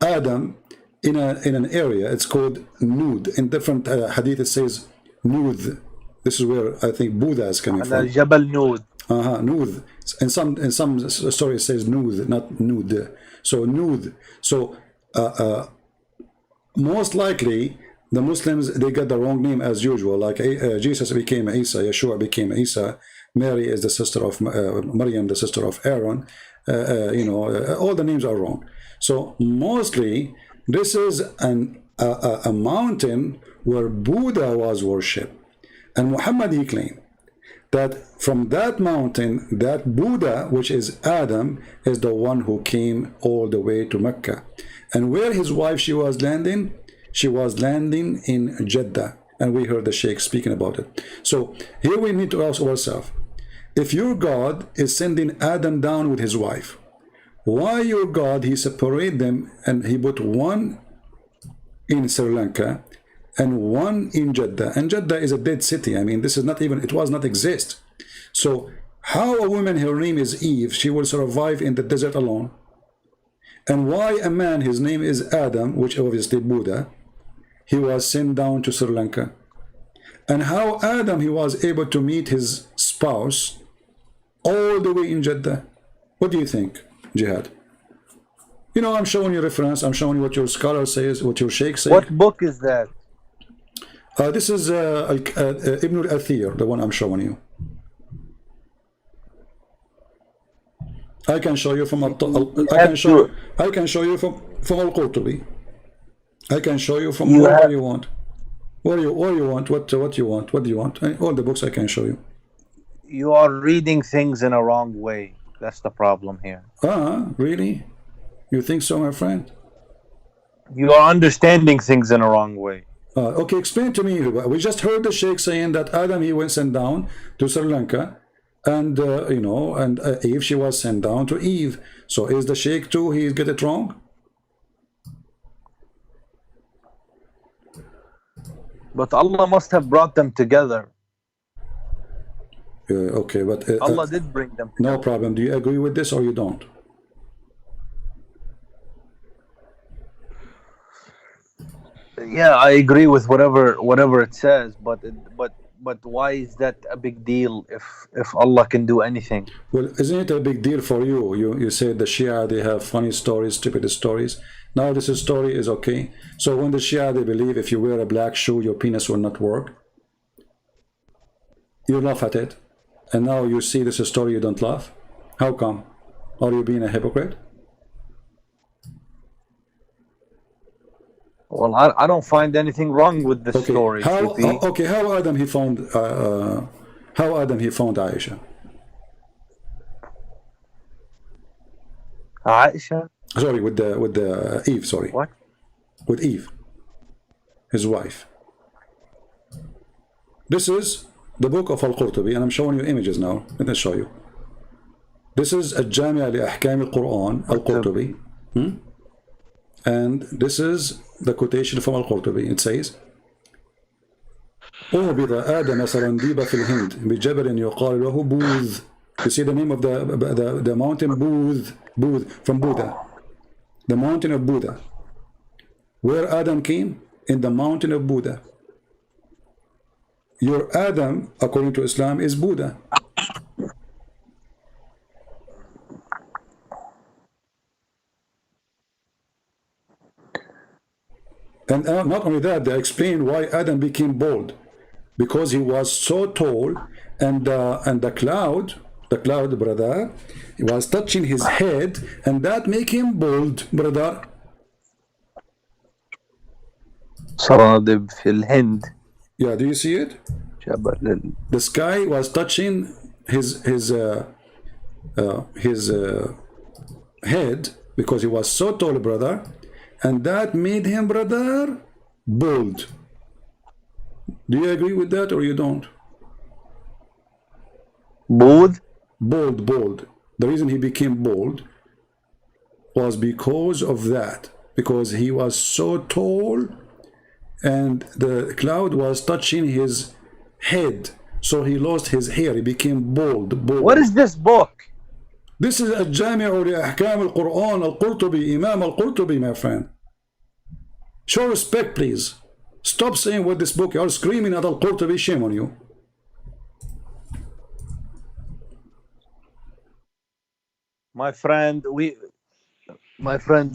Adam in an area. It's called Nud. In different hadith it says Nud. This is where I think Buddha is coming from. Jabal Nood. Nud. In some stories it says Nud, not Nud. So Nud. So most likely the Muslims, they got the wrong name as usual. Like Jesus became Isa, Yeshua became Isa, Mary is the sister of Maryam, the sister of Aaron. All the names are wrong. So mostly this is a mountain where Buddha was worshipped. And Muhammad, he claimed that from that mountain, that Buddha, which is Adam, is the one who came all the way to Mecca. And where his wife, she was landing in Jeddah. And we heard the Sheikh speaking about it. So here we need to ask ourselves, if your God is sending Adam down with his wife, why your God, he separate them and he put one in Sri Lanka and one in Jeddah? And Jeddah is a dead city. I mean, this is not even, it was not exist. So how a woman, her name is Eve, she will survive in the desert alone? And why a man, his name is Adam, which obviously Buddha, he was sent down to Sri Lanka? And how Adam, he was able to meet his spouse all the way in Jeddah? What do you think, Jihad? I'm showing you reference, I'm showing you what your scholar says, what your Sheikh says. What book is that? This is Ibn al-Athir, the one I'm showing you. I can show you from I can show you from Al-Qurtubi. I can show you from wherever you want. What you want? What do you want? All the books I can show you. You are reading things in a wrong way. That's the problem here. Really? You think so, my friend? You are understanding things in a wrong way. Okay, explain to me. We just heard the Sheikh saying that Adam, he went sent down to Sri Lanka, and Eve, she was sent down to Eve. So is the Sheikh too, he get it wrong? But Allah must have brought them together. Okay, but Allah did bring them together. No problem. Do you agree with this or you don't? Yeah, I agree with whatever it says, but why is that a big deal if Allah can do anything? Well, isn't it a big deal for you? You said the Shia, they have funny stories, stupid stories. Now this story is okay. So when the Shia, they believe if you wear a black shoe, your penis will not work. You laugh at it. And now you see this story, you don't laugh. How come? Are you being a hypocrite? Well, I don't find anything wrong with the story. How Adam he found Aisha? Aisha? Sorry, with the Eve. Sorry. What? With Eve, his wife. This is the book of Al-Qurtubi, and I'm showing you images now. Let me show you. This is الجامع لأحكام القرآن القرطبي. And this is the quotation from Al-Qurtubi. It says أهبط آدم سرنديب في الهند بجبل يقال له بوذ. You see the name of the mountain? Booth, from Buddha. The mountain of Buddha. Where Adam came? In the mountain of Buddha. Your Adam, according to Islam, is Buddha. And not only that, they explain why Adam became bald. Because he was so tall, and the cloud, brother, was touching his head, and that make him bald, brother. صرادب في الهند. Yeah, do you see it? جبل. The sky was touching his head because he was so tall, brother, and that made him, brother, bald. Do you agree with that or you don't? Bald? Bald. The reason he became bald was because of that. Because he was so tall and the cloud was touching his head. So he lost his hair. He became bald. What is this book? This is الجامع لأحكام القرآن القرطبي, Imam al-Qurtubi, my friend. Show respect, please. Stop saying what this book. You're screaming at al-Qurtubi. Shame on you. My friend,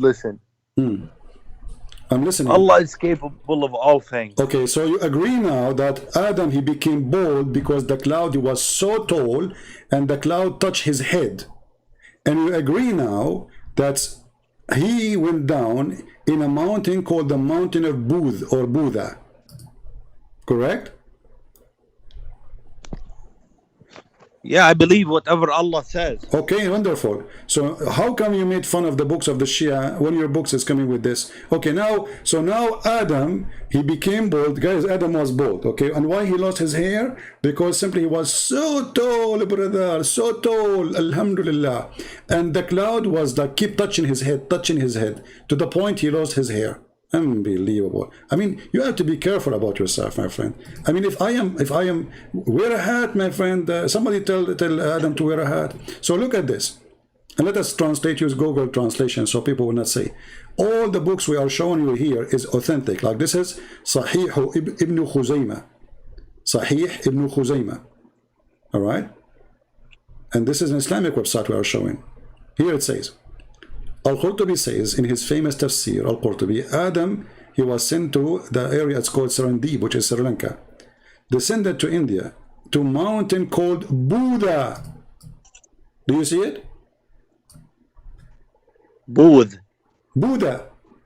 listen. I'm listening. Allah is capable of all things. Okay, so you agree now that Adam, he became bald because the cloud was so tall and the cloud touched his head. And you agree now that he went down in a mountain called the mountain of Booth or Buddha. Correct? Yeah, I believe whatever Allah says. Okay, wonderful. So how come you made fun of the books of the Shia when your books is coming with this? Okay, now Adam, he became bald. Guys, Adam was bald, okay? And why he lost his hair? Because simply he was so tall, brother, so tall, alhamdulillah. And the cloud was like keep touching his head, to the point he lost his hair. Unbelievable. I mean, you have to be careful about yourself, my friend. I mean, if I am, wear a hat, my friend. Somebody tell Adam to wear a hat. So look at this, and let us translate. Use Google translation so people will not say all the books we are showing you here is authentic. Like this is Sahih ibn Khuzaymah. Sahih ibn Khuzaymah. All right, and this is an Islamic website we are showing. Here it says. Al-Qurtubi says in his famous tafsir, Al-Qurtubi, Adam, he was sent to the area it's called Serendip, which is Sri Lanka, descended to India, to a mountain called Buddha. Do you see it? Buddha.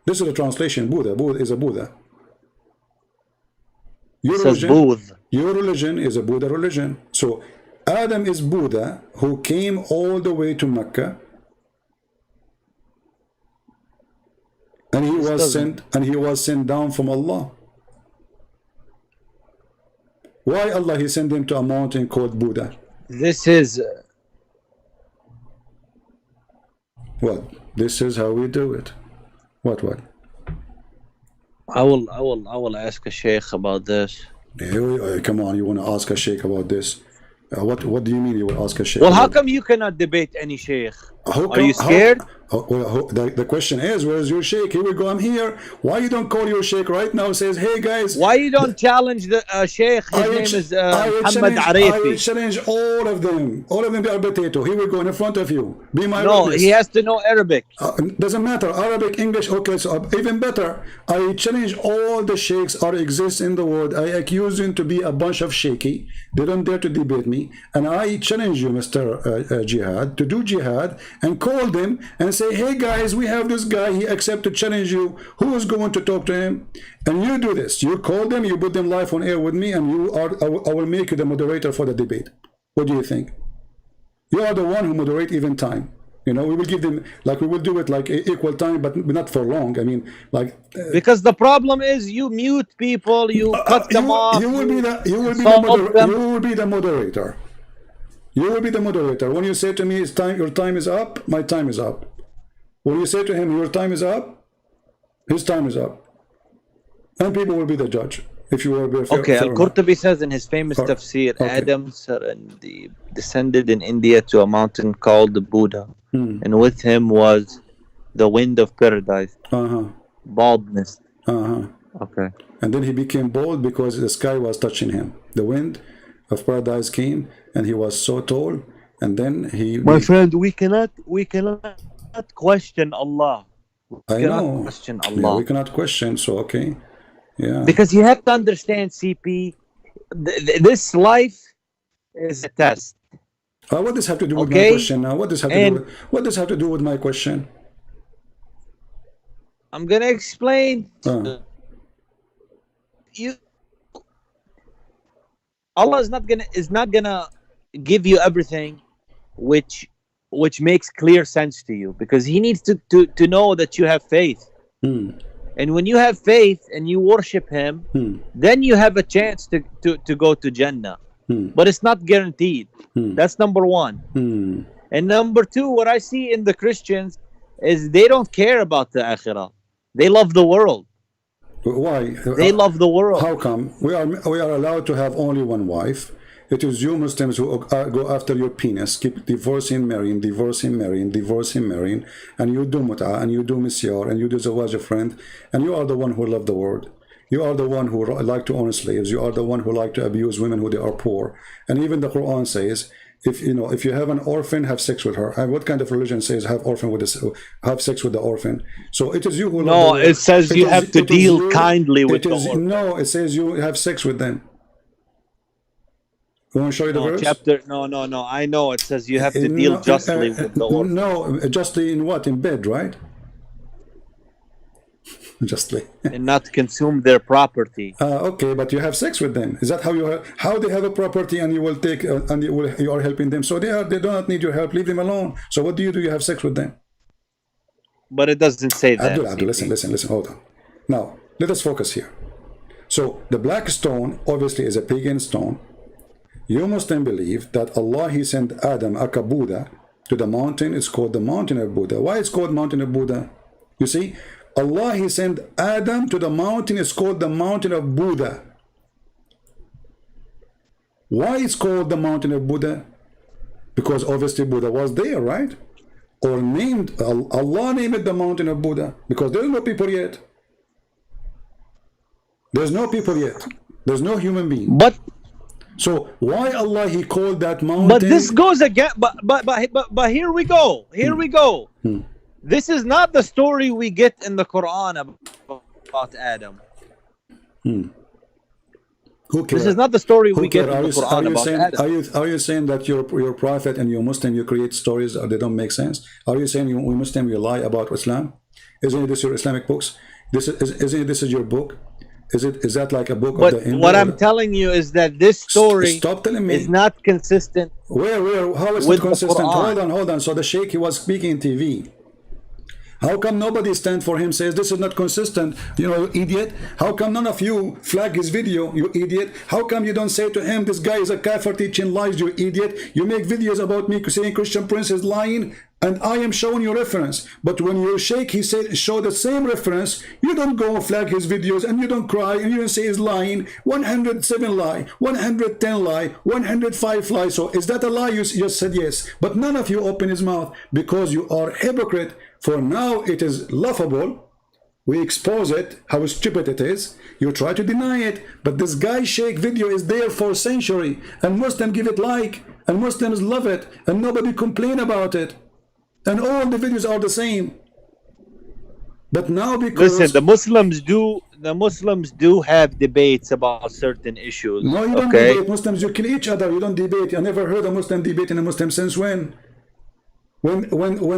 This is the translation, Buddha. Buddha is a Buddha. Your religion is a Buddha religion. So Adam is Buddha who came all the way to Mecca. And he was sent down from Allah. Why Allah he sent him to a mountain called Buddha? This is what? This is how we do it. What? I will ask a sheikh about this. Come on, you want to ask a sheikh about this? What do you mean you will ask a sheikh? Well, how come you cannot debate any sheikh? Are you scared? The question is, where's your sheikh? Here we go, I'm here. Why you don't call your sheikh right now? Says, hey guys. Why you don't challenge the sheikh? His name is Muhammad Arifi. I will challenge all of them. All of them are potato. Here we go in front of you. Be my No, witness. he has to know Arabic. Doesn't matter. Arabic, English, okay, so even better. I challenge all the sheikhs are exist in the world. I accuse them to be a bunch of shaky. They don't dare to debate me. And I challenge you, Mr. Jihad, to do jihad and call them and say, hey guys, we have this guy, he accepted to challenge you. Who is going to talk to him? And you do this. You call them, you put them live on air with me, and I will make you the moderator for the debate. What do you think? You are the one who moderate even time. You know, we will give them, like we will do it like equal time, but not for long. I mean, like because the problem is you mute people, you cut them off. You will be the moderator. You will be the moderator. When you say to me, it's time, your time is up, my time is up. When you say to him, your time is up, his time is up. And people will be the judge. If you will be fair. Okay, Al-Qurtubi says in his famous tafsir, Adam descended in India to a mountain called the Buddha, and with him was the wind of paradise, baldness. Okay. And then he became bald because the sky was touching him. The wind of paradise came, and he was so tall, and then he... My friend, we cannot question Allah. I know. Question Allah. Yeah, we cannot question, so okay. Yeah. Because you have to understand, CP, this life is a test. What does have to do with my question now? What does have to do with my question? I'm gonna explain. Allah is not gonna give you everything which makes clear sense to you, because He needs to know that you have faith. And when you have faith and you worship Him, then you have a chance to go to Jannah. But it's not guaranteed. That's number one. And number two, what I see in the Christians is they don't care about the Akhirah. They love the world. Why? They love the world. How come? We are allowed to have only one wife. It is you Muslims who go after your penis, keep divorcing, marrying, divorcing, marrying, divorcing, marrying, and you do mut'ah, and you do misyar, and you do zawaj a friend, and you are the one who love the world. You are the one who like to own slaves. You are the one who like to abuse women who they are poor. And even the Quran says, if you have an orphan, have sex with her. And what kind of religion says have sex with the orphan? So it is you who love the world. It says you have to deal kindly with the orphan. No, it says you have sex with them. You want to show you the verse? No. I know it says you have to deal justly with the orphan. No, justly in what? In bed, right? Justly. And not consume their property. Okay, but you have sex with them. Is that how they have a property, and you will take and you are helping them? So they do not need your help. Leave them alone. So what do? You have sex with them. But it doesn't say that. Abdul, listen. Hold on. Now let us focus here. So the black stone obviously is a pagan stone. You Muslim believe that Allah, He sent Adam, aka Buddha, to the mountain. It's called the mountain of Buddha. Why it's called mountain of Buddha? You see, Allah, He sent Adam to the mountain. It's called the mountain of Buddha. Why it's called the mountain of Buddha? Because obviously Buddha was there, right? Or Allah named it the mountain of Buddha, because there's no people yet. There's no people yet. There's no human being. So why Allah He called that mountain? But this goes again. But here we go. This is not the story we get in the Quran about Adam. This is not the story we get in the Quran about Adam. Are you saying that you're prophet and you're Muslim, you create stories or they don't make sense? Are you saying we Muslim, you lie about Islam? Isn't this your Islamic books? This is your book? Is that like a book of the Hindu? What I'm telling you is that this story is not consistent. How is it consistent? Hold on. So the Sheikh, he was speaking in TV. How come nobody stand for him, says this is not consistent, you idiot? How come none of you flag his video, you idiot? How come you don't say to him, this guy is a kafir teaching lies, you idiot? You make videos about me saying Christian Prince is lying, and I am showing you reference. But when your Sheikh, he said, show the same reference, you don't go flag his videos, and you don't cry, and you don't say he's lying. 107 lie, 110 lie, 105 lie. So is that a lie? You just said yes. But none of you open his mouth, because you are hypocrite. For now it is laughable. We expose it, how stupid it is. You try to deny it, but this guy Sheikh video is there for a century, and Muslims give it like, and Muslims love it, and nobody complain about it, and all the videos are the same. But now because listen, the Muslims do have debates about certain issues. No, you don't debate. Muslims, you kill each other. You don't debate. I never heard a Muslim debate in a Muslim since when? When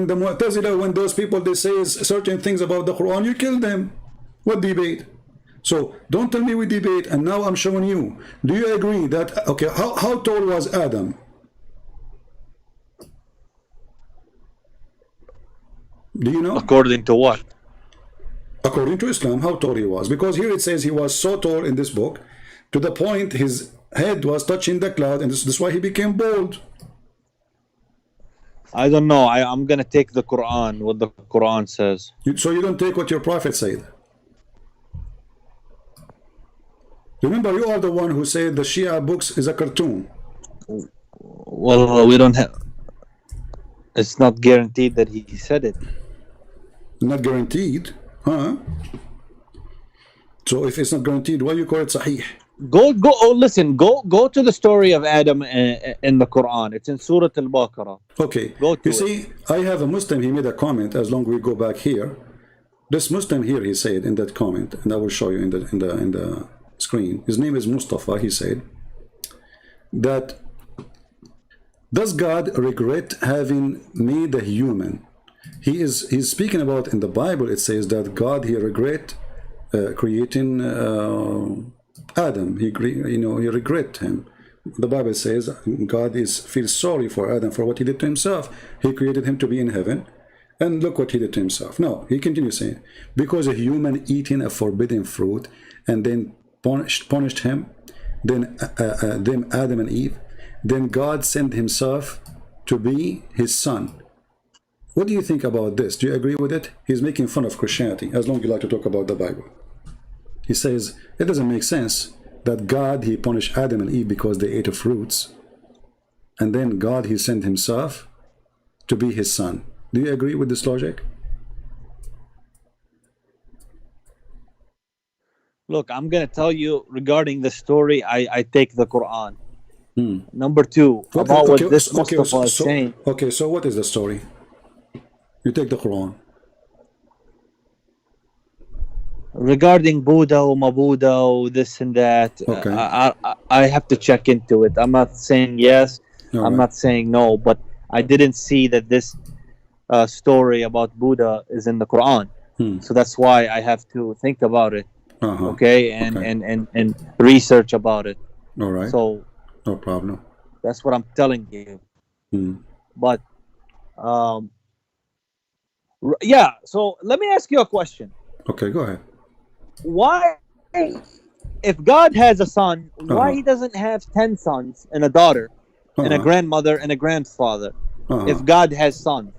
the Mu'tazila, when those people, they say certain things about the Quran, you kill them. What debate? So don't tell me we debate, and now I'm showing you. Do you agree that, okay, how tall was Adam? Do you know? According to what? According to Islam, how tall he was. Because here it says he was so tall in this book, to the point his head was touching the cloud, and this is why he became bald. I don't know. I'm gonna take the Quran, what the Quran says. So you don't take what your prophet said. Remember, you are the one who said the Shia books is a cartoon. Well, we don't have. It's not guaranteed that he said it. Not guaranteed, huh? So if it's not guaranteed, why you call it Sahih? Go. Oh, listen. Go to the story of Adam in the Quran. It's in Surah Al-Baqarah. Okay. Go to you see, I have a Muslim. He made a comment. As long as we go back here, this Muslim here, he said in that comment, and I will show you in the screen. His name is Mustafa. He said that, does God regret having made a human? He's speaking about in the Bible. It says that God he regret creating Adam. He regret him. The Bible says God feels sorry for Adam for what he did to himself. He created him to be in heaven, and look what he did to himself. No, he continues saying, because a human eating a forbidden fruit and then punished him, then them Adam and Eve, then God sent himself to be his son. What do you think about this? Do you agree with it? He's making fun of Christianity, as long as you like to talk about the Bible. He says it doesn't make sense that God he punished Adam and Eve because they ate of fruits, and then God he sent himself to be his son. Do you agree with this logic? Look, I'm gonna tell you regarding the story. I take the Quran. Number two, about what this Mustafa is saying. Okay, so what is the story? You take the Quran. Regarding Buddha or Mabuddha or this and that, Okay. I have to check into it. I'm not saying yes, I'm not saying no, but I didn't see that this story about Buddha is in the Quran. So that's why I have to think about it. Okay, and research about it. All right. So no problem. That's what I'm telling you. But yeah. So let me ask you a question. Okay, go ahead. Why, if God has a son, why he doesn't have 10 sons and a daughter and a grandmother and a grandfather? If God has sons.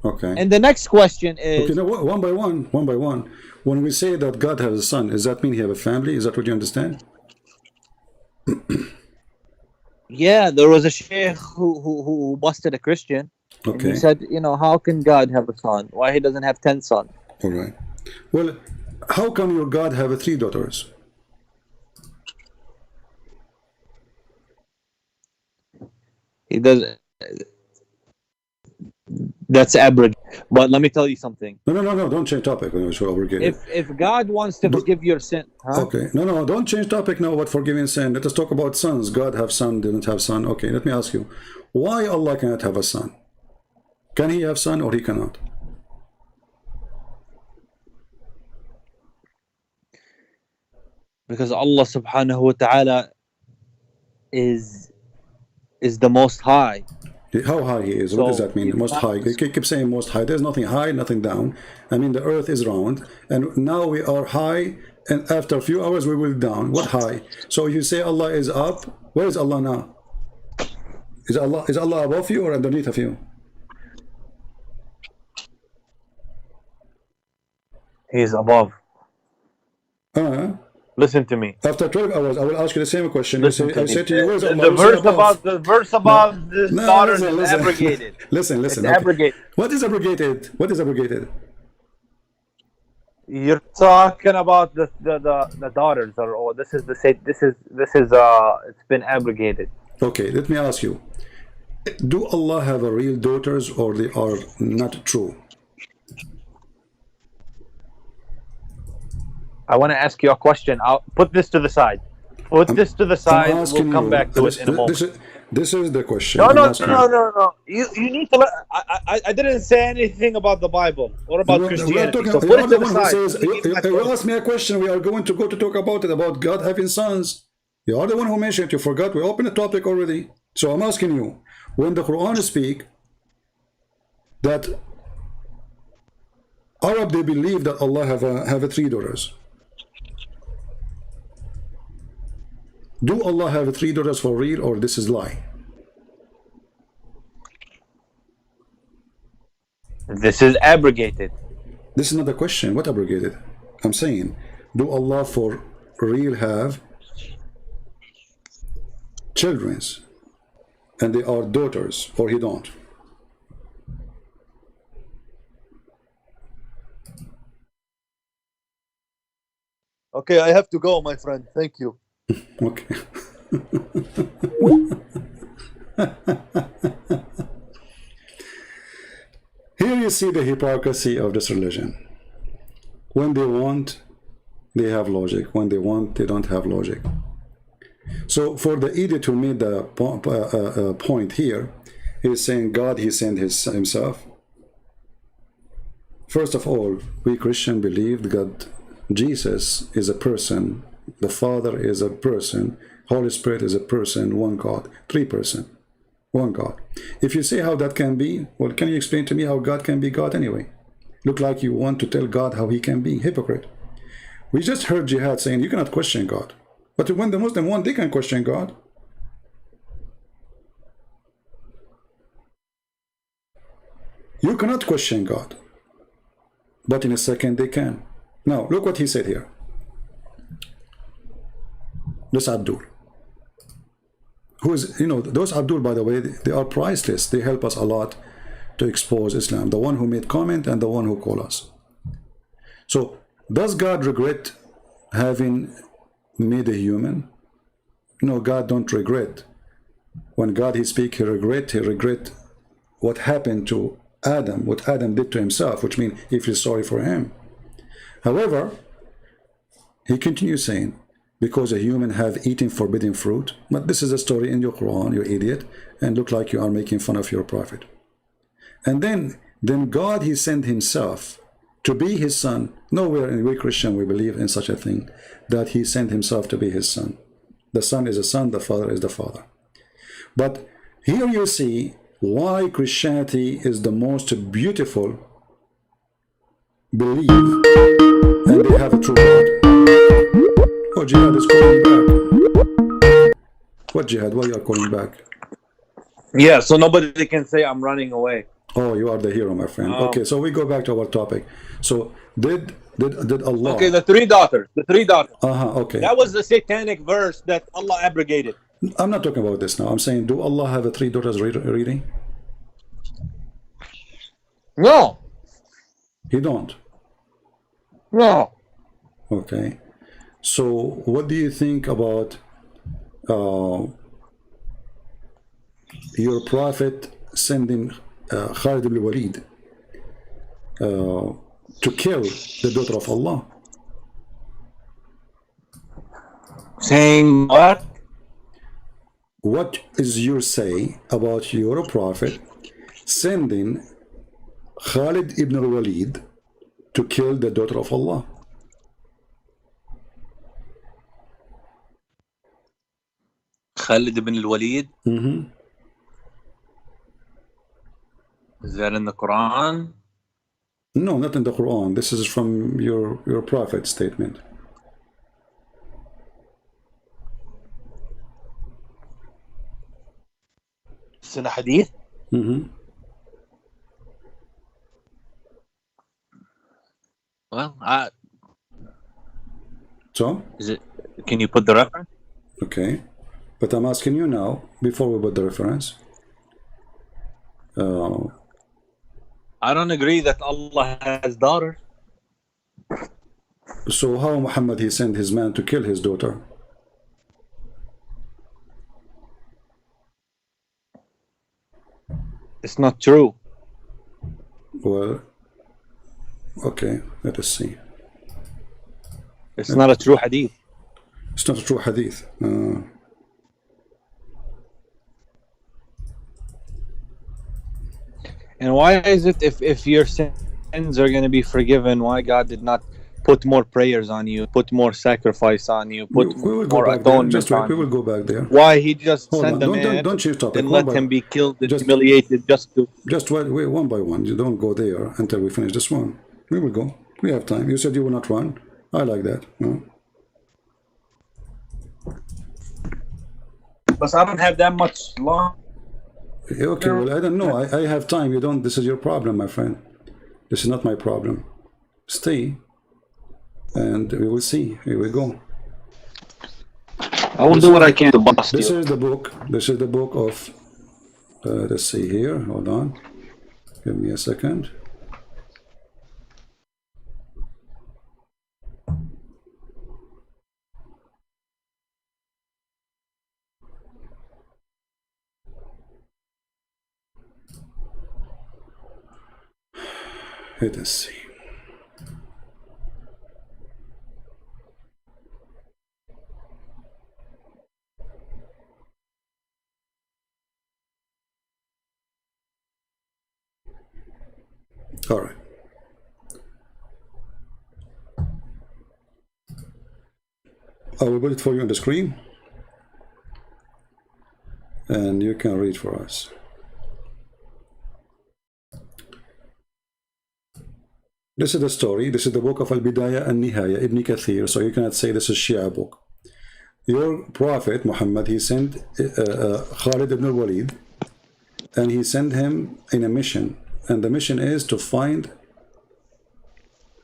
Okay. And the next question is. Okay, no, one by one. When we say that God has a son, does that mean he have a family? Is that what you understand? Yeah, there was a sheikh who busted a Christian. Okay. And he said, how can God have a son? Why he doesn't have 10 sons? All right. Well, how come your God have 3 daughters? He does. That's abrogated. But let me tell you something. No, don't change topic. If God wants to forgive your sin, Okay, no, don't change topic now about forgiving sin. Let us talk about sons. God have son, didn't have son. Okay, let me ask you, why Allah cannot have a son? Can he have son or he cannot? Because Allah subhanahu wa ta'ala is the most high. How high he is? What does that mean? Most high. You keep saying most high. There's nothing high, nothing down. I mean, the earth is round, and now we are high, and after a few hours we will down. What high? So you say Allah is up. Where is Allah now? Is Allah above you or underneath of you? He is above. Listen to me. After 12 hours, I will ask you the same question. I say to you, where's Allah? The verse about this daughter is abrogated. Listen. It's abrogated. What is abrogated? What is abrogated? You're talking about the daughters, or this is it's been abrogated. Okay, let me ask you. Do Allah have a real daughters or they are not true? I want to ask you a question. I'll put this to the side. We'll come back to it in a moment. This is the question. No. You need to. I didn't say anything about the Bible or about Christianity. So put it to the side. You asked me a question. We are going to go to talk about it, about God having sons. You are the one who mentioned it. You forgot. We opened the topic already. So I'm asking you, when the Quran speak that Arab, they believe that Allah have 3 daughters. Do Allah have 3 daughters for real, or this is lie? This is abrogated. This is not the question. What abrogated? I'm saying, do Allah for real have childrens and they are daughters, or he don't? Okay, I have to go, my friend. Thank you. Okay. Here you see the hypocrisy of this religion. When they want, they have logic. When they want, they don't have logic. So for the idiot to make the point here, he's saying God, he sent himself. First of all, we Christians believe God, Jesus is a person, the Father is a person, Holy Spirit is a person, one God, three person, one God. If you say how that can be, well, can you explain to me how God can be God anyway? Look like you want to tell God how he can be. Hypocrite. We just heard Jihad saying you cannot question God. But when the Muslim want, they can question God. You cannot question God. But in a second they can. Now, look what he said here. This Abdul. Who is, you know, those Abdul, by the way, they are priceless. They help us a lot to expose Islam. The one who made comment and the one who called us. So, does God regret having made a human? No, God don't regret. When God he speak, he regret what happened to Adam, what Adam did to himself, which means he feels sorry for him. However, he continues saying, because a human have eaten forbidden fruit, but this is a story in your Quran, you idiot, and look like you are making fun of your prophet. And then God he sent himself to be his son. Nowhere in we Christian we believe in such a thing, that he sent himself to be his son. The son is a son, the father is the father. But here you see why Christianity is the most beautiful belief, and they have a true God. Oh, Jihad is calling back. What Jihad? Why you are calling back? Yeah, so nobody can say I'm running away. Oh, you are the hero, my friend. Okay, so we go back to our topic. So did Allah? Okay, the three daughters. The three daughters. Okay. That was the satanic verse that Allah abrogated. I'm not talking about this now. I'm saying, do Allah have a three daughters reading? No. He don't. No. Okay. So what do you think about your prophet sending Khalid ibn Walid to kill the daughter of Allah? Saying what? What is your say about your prophet sending Khalid ibn Walid to kill the daughter of Allah? Khalid ibn al-Walid? Mm-hmm. Is that in the Quran? No, not in the Quran. This is from your prophet's statement. It's in a hadith? Mm-hmm. Well, So? is it? Can you put the reference? Okay. But I'm asking you now, before we put the reference. I don't agree that Allah has daughters. So how Muhammad he sent his man to kill his daughter? It's not true. Well, okay, let us see. It's not a true hadith. It's not a true hadith. And why is it if your sins are going to be forgiven, why God did not put more prayers on you, put more sacrifice on you, put we will go more back there. atonement Just wait, on we you? will go back there. Why he just Hold sent on. a man Don't change topic. and let him be killed and humiliated just to... Just wait one by one. You don't go there until we finish this one. We will go. We have time. You said you will not run. I like that. No? But I don't have that much long. Okay, well, I don't know. I have time. You don't. This is your problem, my friend. This is not my problem. Stay, and we will see. Here we go. I will do what I can to bust This you. is the book. This is the book of. Let's see here. Hold on. Give me a second. Let us see. All right. I will put it for you on the screen, and you can read for us. This is the story. This is the book of Al-Bidayah and Nihaya, Ibn Kathir. So you cannot say this is Shia book. Your prophet Muhammad, he sent Khalid ibn al-Walid, and he sent him in a mission. And the mission is to find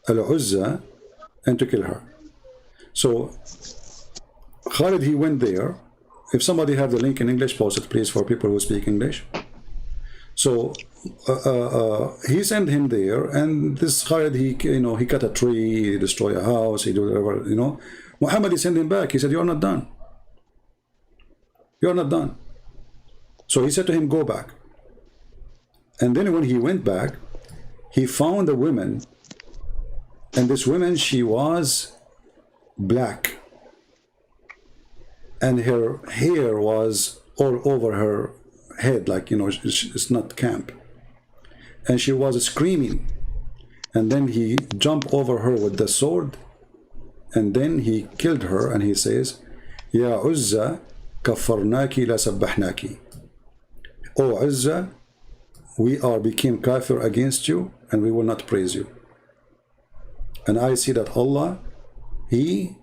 Al-Uzza and to kill her. So Khalid, he went there. If somebody have the link in English, post it please for people who speak English. So he sent him there, and this Khalid, he cut a tree, he destroyed a house, he did whatever, Muhammad, he sent him back. He said, "You're not done. You're not done." So he said to him, "Go back." And then when he went back, he found a woman, and this woman, she was black, and her hair was all over her head, like, it's not camp, and she was screaming. And then he jumped over her with the sword, and then he killed her, and he says, "Ya Uzza, kaffarnaki la sabbahnaki." "Oh Uzza, we became kafir against you, and we will not praise you. And I see that Allah, he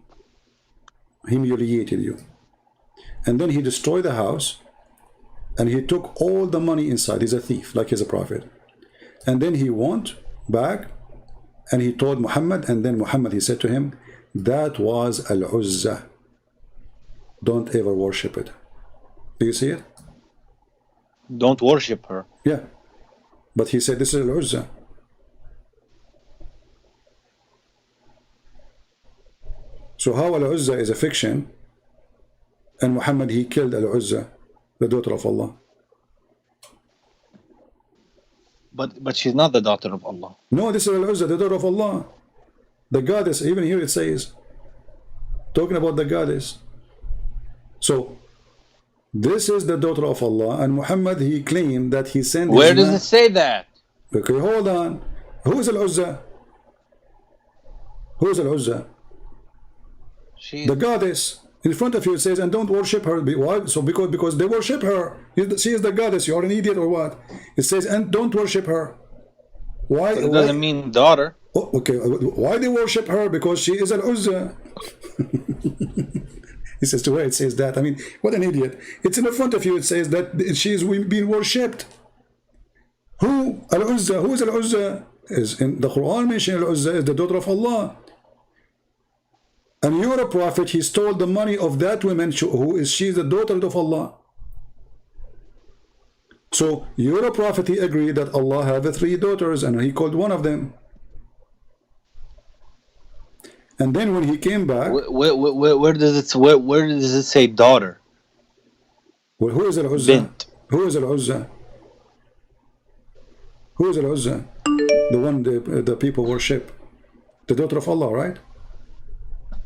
humiliated you." And then he destroyed the house, and he took all the money inside. He's a thief, like he's a prophet. And then he went back, and he told Muhammad, and then Muhammad, he said to him, "That was Al-Uzza. Don't ever worship it." Do you see it? Don't worship her. Yeah. But he said, "This is Al-Uzza." So how Al-Uzza is a fiction, and Muhammad, he killed Al-Uzza, the daughter of Allah? But she's not the daughter of Allah. No, this is Al-Uzza, the daughter of Allah. The goddess, even here it says, talking about the goddess. So, this is the daughter of Allah, and Muhammad, he claimed that he sent Where does it say that? Okay, hold on. Who is Al-Uzza? Who is Al-Uzza? The goddess. In front of you it says, "And don't worship her." Why? So because they worship her. She is the goddess. You are an idiot or what? It says, "And don't worship her." Why? But it doesn't mean daughter. Oh, okay. Why they worship her? Because she is Al-Uzza. He says to where it says that. I mean, what an idiot. It's in the front of you. It says that she is being worshipped. Who? Al-Uzza. Who is Al-Uzza? Is in the Quran mentioned Al-Uzza is the daughter of Allah. And you're a prophet, he stole the money of that woman, she's the daughter of Allah. So you're a prophet, he agreed that Allah had the 3 daughters, and he called one of them. And then when he came back, where does it say daughter? well, who is Al-Uzza? Bint. Who is Al-Uzza? Who is Al-Uzza? The one the people worship. The daughter of Allah, right?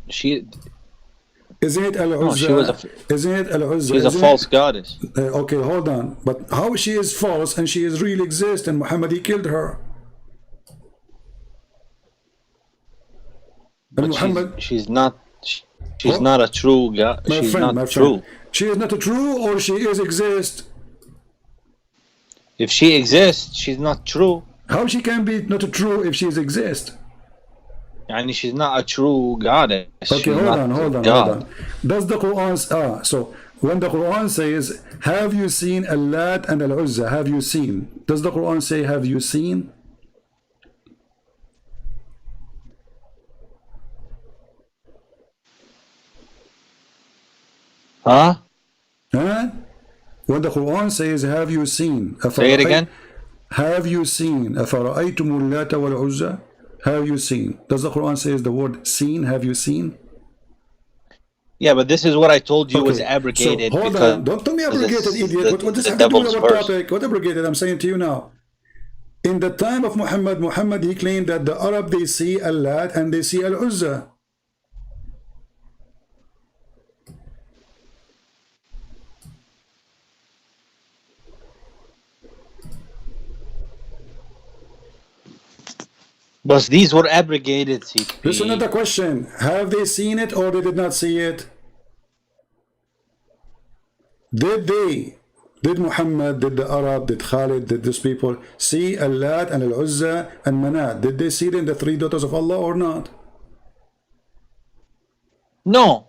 Isn't it Al-Uzza? No, isn't it Al-Uzza? She's a false goddess. Okay, hold on. But how she is false and she is really exist, and Muhammad, he killed her. And But Muhammad, she's not a true god. She's not true. She is not a true, or she is exist. If she exists, she's not true. How she can be not a true if she is exist? Yani she's not a true goddess. Okay, hold on. Does the Quran so when the Quran says, "Have you seen Al-Lat and Al-Uzza?" Have you seen? Does the Quran say, "Have you seen"? Huh? Huh? When the Quran says, have you seen? Say it again. Have you seen? أَفَرَأَيْتُمُ اللَّاتَ وَالْعُزَّى? Have you seen? Does the Quran say the word seen? Have you seen? Yeah, but this is what I told you was Okay, abrogated so hold because on. Don't tell me abrogated, idiot. What does the have to do with devil's our verse. topic? What abrogated? I'm saying to you now. In the time of Muhammad, he claimed that the Arab, they see Al-Lat and they see Al-Uzza. But these were abrogated, CP. This is not the question. Have they seen it or they did not see it? Did Muhammad, did the Arab, did Khalid, did these people see Al-Lat and Al-Uzza and Manat? Did they see them, the three daughters of Allah, or not? No.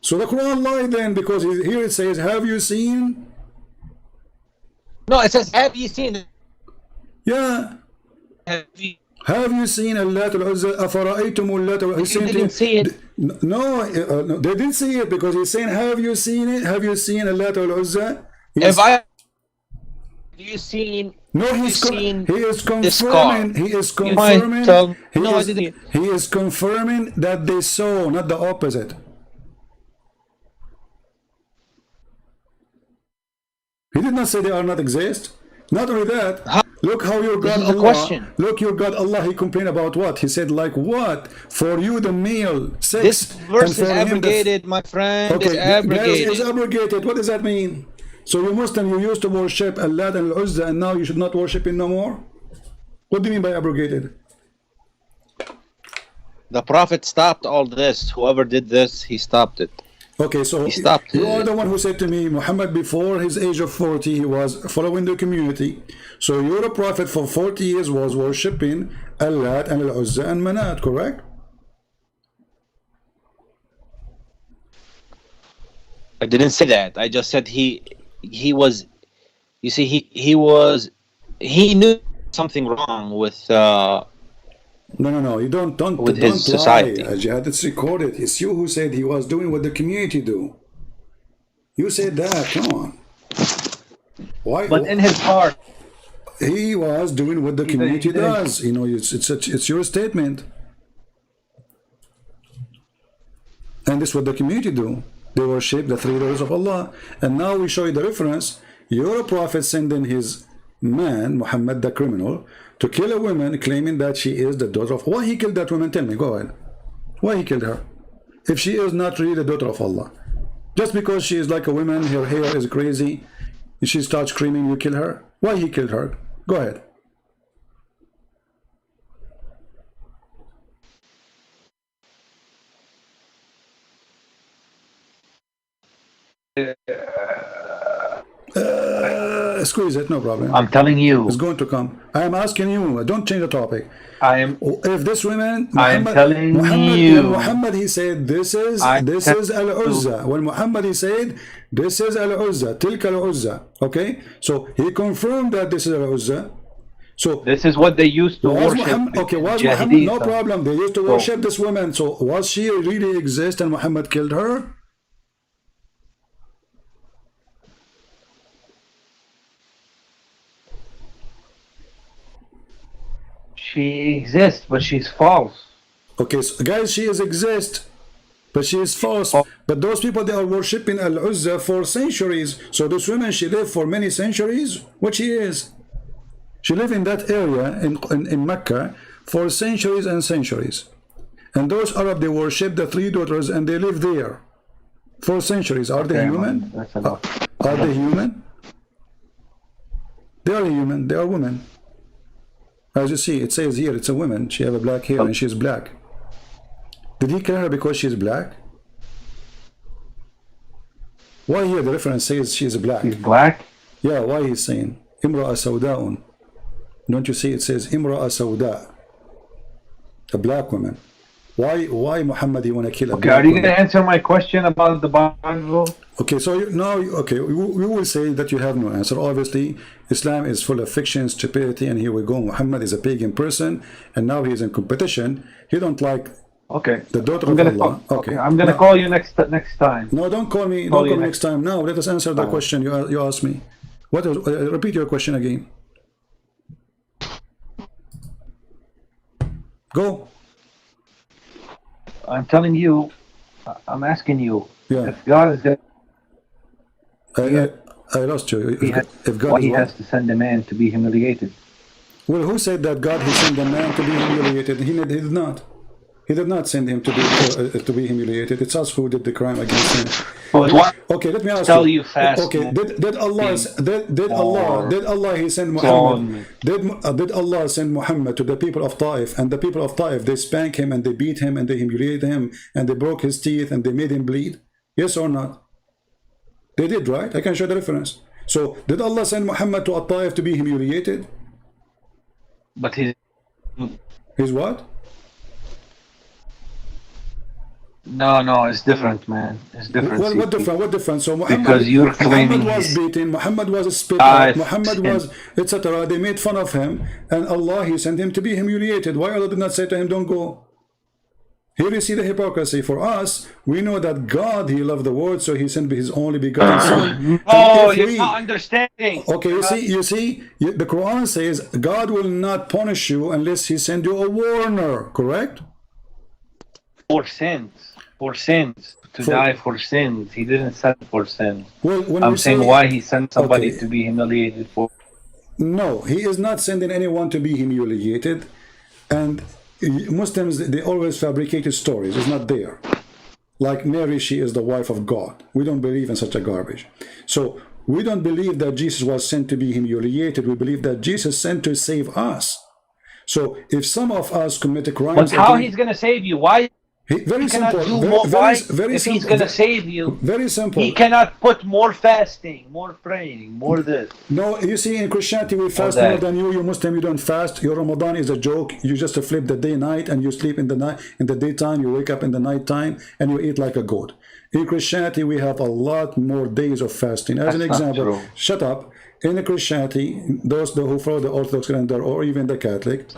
So the Quran lied then, because here it says, have you seen? No, it says, have you seen? Yeah. Have you seen Al-Lat Al-Uzza? أَفَرَأَيْتُمُ اللَّاتَ? You didn't see it. No, they didn't see it, because he's saying, have you seen it? Have you seen Al-Lat Al-Uzza? Have you seen? No, he is confirming. He is confirming that they saw, not the opposite. He did not say they are not exist. Not only that, look how your God Allah. Look, your God Allah. He complained about what? He said, like what? For you, the male sex. This verse is abrogated, my friend. Okay, it's abrogated. It's abrogated. What does that mean? So you Muslim, you used to worship Al-Lat and Al-Uzza, and now you should not worship it no more? What do you mean by abrogated? The Prophet stopped all this. Whoever did this, he stopped it. Okay, so he stopped you are the one who said to me, Muhammad, before his age of 40, he was following the community. So your prophet for 40 years was worshipping Al-Lat and Al-Uzza and Manat, correct? I didn't say that. I just said he was, you see, he knew something wrong with No, you don't his society. Lie, Jihad. It's recorded. It's you who said he was doing what the community do. You said that. Come on. Why? But in his heart, he was doing what the community does. You know, it's your statement, and this is what the community do. They worship the three daughters of Allah. And now we show you the reference. Your prophet sent in his man, Muhammad the criminal, to kill a woman claiming that she is the daughter of... Why he killed that woman? Tell me, go ahead. Why he killed her? If she is not really the daughter of Allah. Just because she is like a woman, her hair is crazy, and she starts screaming, you kill her? Why he killed her? Go ahead. Squeeze it, no problem. I'm telling you. It's going to come. I am asking you. Don't change the topic. If this woman, Muhammad, he said, this is Al-Uzza. When Muhammad, he said, this is Al-Uzza, Tilka Al-Uzza. Okay? So he confirmed that this is Al-Uzza. So this is what they used to worship. Was Muhammad, no problem. They used to worship this woman. So was she really exist and Muhammad killed her? She exists, but she's false. Okay, so guys, she exists, but she is false. But those people, they are worshipping Al-Uzza for centuries. So this woman, she lived for many centuries. What she is? She lived in that area in Mecca for centuries and centuries. And those Arab, they worship the three daughters and they live there for centuries. Are they human? Are they human? They are human. They are women. As you see, it says here, it's a woman. She have a black hair and she's black. Did he kill her because she's black? Why here the reference says she's black? She's black? Yeah, why he's saying Imra'a Sawda'un? Don't you see it says Imra'a Sawda'? A black woman. Why Muhammad he want to kill a black are you woman? going to answer my question about the Bible? Okay, so now, we will say that you have no answer. Obviously, Islam is full of fiction, stupidity, and here we go. Muhammad is a pagan person, and now he is in competition. He don't like Okay. The daughter I'm of gonna Allah. call, Okay. I'm gonna call you next time. No, don't call me. Call Don't you call me next time. Now, let us answer the question you asked me. What? Repeat your question again. Go. I'm telling you, I'm asking you, Yeah. if God is I lost you. If God why is he what? has to send a man to be humiliated? Well, who said that God he sent a man to be humiliated? He did not. He did not send him to be humiliated. It's us who did the crime against him. Okay, let me ask Tell you. you fast. Okay, did Allah he send Muhammad? Did Allah send Muhammad to the people of Taif, and the people of Taif they spank him and they beat him and they humiliated him and they broke his teeth and they made him bleed? Yes or not? They did, right? I can show the reference. So did Allah send Muhammad to Taif to be humiliated? But He's what? No, it's different, man. It's different. Well, what different? What different? So because you're claiming Muhammad was beaten, Muhammad was spit out, Muhammad was etc. They made fun of him, and Allah he sent him to be humiliated. Why Allah did not say to him, "Don't go"? Here you see the hypocrisy. For us, we know that God he loved the world, so he sent his only begotten Son. Oh, you're not understanding. Okay, you see, the Quran says God will not punish you unless he send you a warner. Correct? For sins, to die for sins. He didn't send for sins. Well, when I'm saying why he sent somebody okay. to be humiliated for. No, he is not sending anyone to be humiliated. And Muslims, they always fabricated stories. It's not there. Like Mary, she is the wife of God. We don't believe in such a garbage. So we don't believe that Jesus was sent to be humiliated. We believe that Jesus sent to save us. So if some of us commit crimes, but how he's going to save you? Why? Very simple. Very if simple. he's going to save you, very simple. He cannot put more fasting, more praying, more this. No, you see, in Christianity we fast more than you. You Muslim, you don't fast. Your Ramadan is a joke. You just flip the day night, and you sleep in the night. In the daytime, you wake up in the night time, and you eat like a goat. In Christianity, we have a lot more days of fasting. As an example, shut up. In Christianity, those who follow the Orthodox calendar or even the Catholic,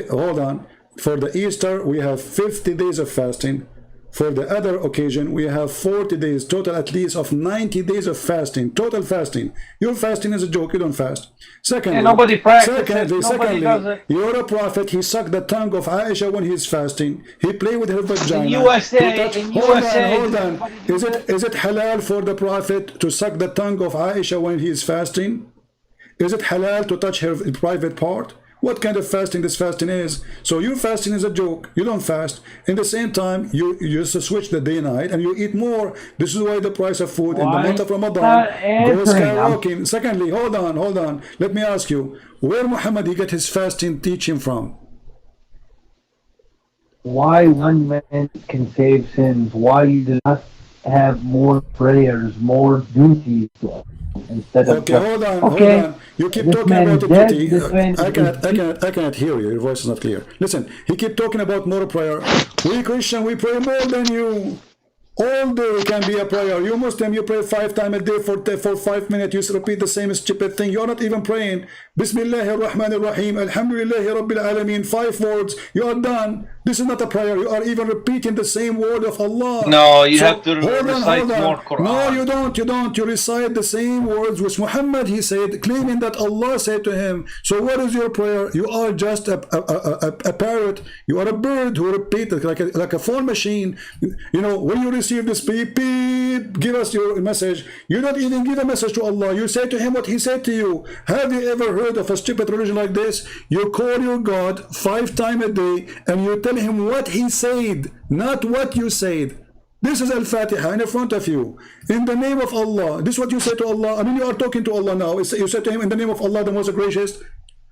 hold on. For the Easter, we have 50 days of fasting. For the other occasion, we have 40 days, total at least of 90 days of fasting, total fasting. Your fasting is a joke, you don't fast. Secondly, nobody practices, nobody does it. You're a prophet, he sucked the tongue of Aisha when he's fasting. He played with her vagina. In USA, hold on. Is it halal for the prophet to suck the tongue of Aisha when he is fasting? Is it halal to touch her private part? What kind of fasting this fasting is? So your fasting is a joke. You don't fast. In the same time, you just switch the day and night and you eat more. This is why the price of food in the month of Ramadan goes skyrocketing. Secondly, hold on. Let me ask you, where Muhammad he get his fasting teaching from? Why one man can save sins? Why you do not have more prayers, more duties instead of hold on. You keep talking about the duty. I cannot hear you. Your voice is not clear. Listen, he keep talking about more prayer. We Christian, we pray more than you. All day can be a prayer. You Muslim, you pray 5 times a day for 5 minutes. You repeat the same stupid thing. You're not even praying. Bismillahir Rahmanir Rahim. Alhamdulillahi Rabbil Alameen. 5 words. You are done. This is not a prayer. You are even repeating the same word of Allah. No, you have to recite more Quran. No, you don't. You recite the same words which Muhammad he said, claiming that Allah said to him. So what is your prayer? You are just a parrot. You are a bird who repeats like a phone machine. You know, when you receive this beep, give us your message. You don't even give a message to Allah. You say to him what he said to you. Have you ever heard of a stupid religion like this? You call your God 5 times a day and you tell him what he said, not what you said. This is Al-Fatiha in front of you. In the name of Allah. This is what you say to Allah. I mean, you are talking to Allah now. You say to him, in the name of Allah, the most gracious.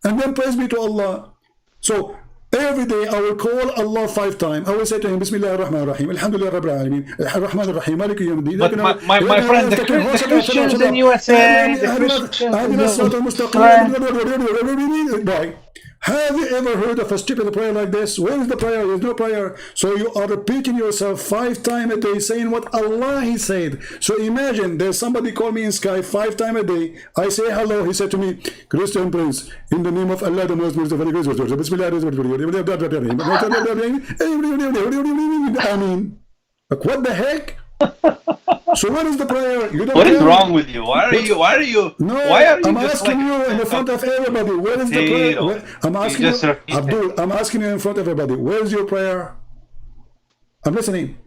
And then praise be to Allah. So, every day I will call Allah 5 times. I will say to him, Bismillah ar-Rahman ar-Rahim, Alhamdulillah Rabbil Alameen, Ar-Rahman ar-Rahim, Maliki Yawmiddin. But my friend, the Christians in USA, Have you ever heard of a stupid prayer like this? Where is the prayer? There's no prayer. So you are repeating yourself 5 times a day, saying what Allah He said. So imagine there's somebody call me in Skype 5 times a day. I say hello. He said to me, Christian Prince, in the name of Allah, the most merciful, I mean, like, what the heck? So what is the prayer? You don't What is know. wrong with you? Why are you? No, Why are you I'm just asking like, you in the front of everybody. Where is the prayer? I'm asking just you, repeat it. Abdul. I'm asking you in front of everybody. Where is your prayer? I'm listening.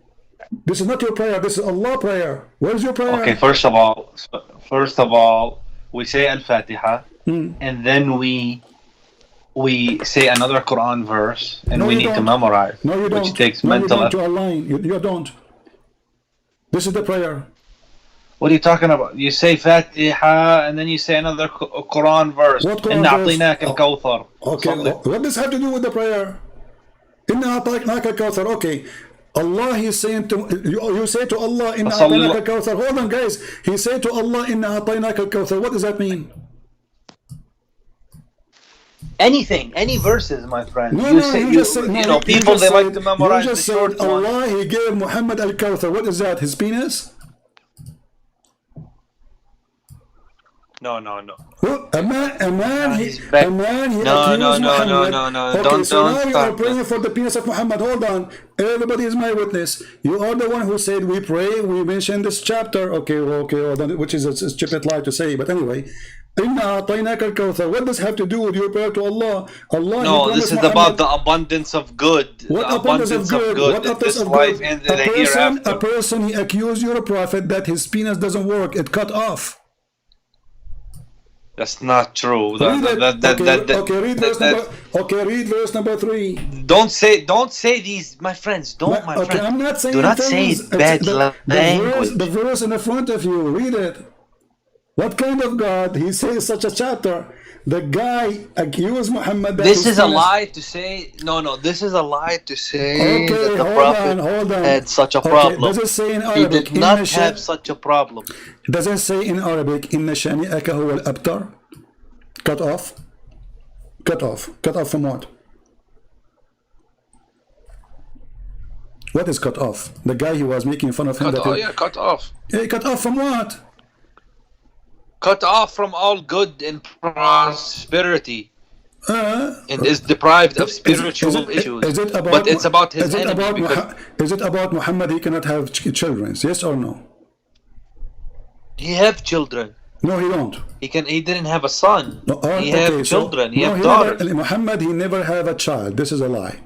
This is not your prayer. This is Allah prayer. Where is your prayer? Okay, first of all, we say Al-Fatiha, and then we say another Quran verse, and No, we you need to don't. memorize, No, you don't. which takes No, you mental don't. effort. You are lying. You don't. This is the prayer. What are you talking about? You say Fatiha, and then you say another Quran verse. What Quran إِنَّا verse? أَعْطِينَاكَ الْكَوْثَرَ. Okay. صلِّ. What does have to do with the prayer? Inna a'tainaka al-kawthar. Okay. Allah, He's saying to you say to Allah, Inna a'tainaka al-kawthar. Hold on, guys. He said to Allah, Inna a'tainaka al-kawthar. What does that mean? Anything, any verses, my friend. No, you no, say, you just said, no, you people just they like said, to memorize you the just short said ones. Allah, He gave Muhammad al-Kawthar. What is that? His penis? No. Who? A man, he he's back. accused No. Muhammad. Okay, Don't so now you are start praying this. for the penis of Muhammad. Hold on. Everybody is my witness. You are the one who said we pray. We mentioned this chapter. Okay, hold on, which is a stupid lie to say. But anyway, Inna a'tainaka al-kawthar. What does have to do with your prayer to Allah? Allah, No, He this promised is Muhammad. about the abundance of good. What The abundance of good? What in abundance this of life good? and the hereafter. A person, he accused your prophet that his penis doesn't work. It cut off. That's not true. Read verse number 3. Don't say these, my friends. Don't, my friends. I'm not saying Do not things. say bad language. The verse in the front of you. Read it. What kind of God? He says such a chapter. The guy accused Muhammad. This is a lie to say. No. This is a lie to say that the prophet had such a problem. Does it say in He Arabic? did not have such a problem. Does it say in Arabic, Inna shani'aka huwa al-abtar? Cut off? Cut off. Cut off from what? What is cut off? The guy who was making fun of him. Cut off. Yeah, cut off from what? Cut off from all good and prosperity. And is deprived of spiritual issues. But it's about his enemy. Is it about Muhammad he cannot have children? Yes or no? He have children. No, he don't. He didn't have a son. No, he have children. He have daughters. Muhammad, he never have a child. This is a lie.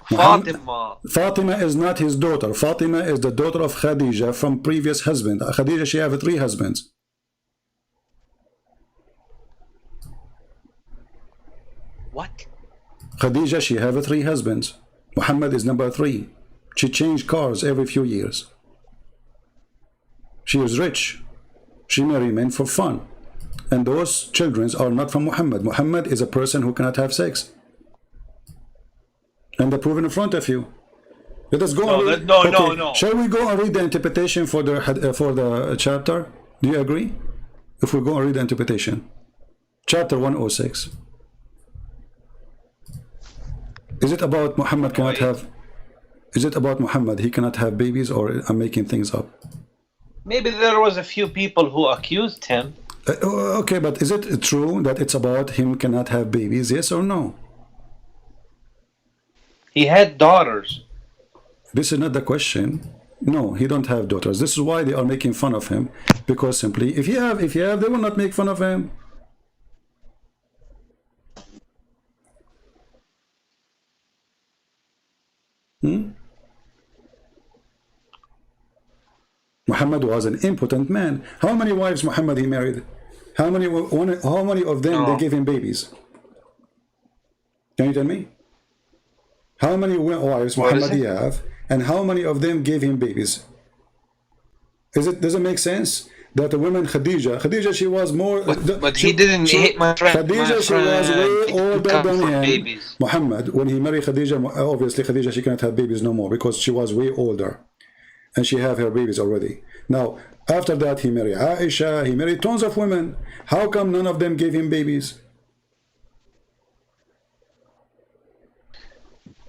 Fatima is not his daughter. Fatima is the daughter of Khadija from previous husband. Khadija, she have 3 husbands. What? Khadija, she have 3 husbands. Muhammad is number 3. She changed cars every few years. She is rich. She married men for fun. And those children are not from Muhammad. Muhammad is a person who cannot have sex. And they're proven in front of you. Let us go No. Shall we go and read the interpretation for the chapter? Do you agree? If we go and read the interpretation. Chapter 106. Is it about Muhammad cannot have... Is it about Muhammad he cannot have babies, or I'm making things up? Maybe there was a few people who accused him. Okay, but is it true that it's about him cannot have babies? Yes or no? He had daughters. This is not the question. No, he don't have daughters. This is why they are making fun of him. Because simply, if you have, they will not make fun of him. Muhammad was an impotent man. How many wives Muhammad he married? How many of them they gave him babies? Can you tell me? How many wives Muhammad he have, and how many of them gave him babies? Does it make sense that the woman Khadija, she was more. But he didn't hit my friend. Khadija, she was way older than him. Babies. Muhammad, when he married Khadija, obviously Khadija, she cannot have babies no more because she was way older, and she have her babies already. Now, after that, he married Aisha. He married tons of women. How come none of them gave him babies?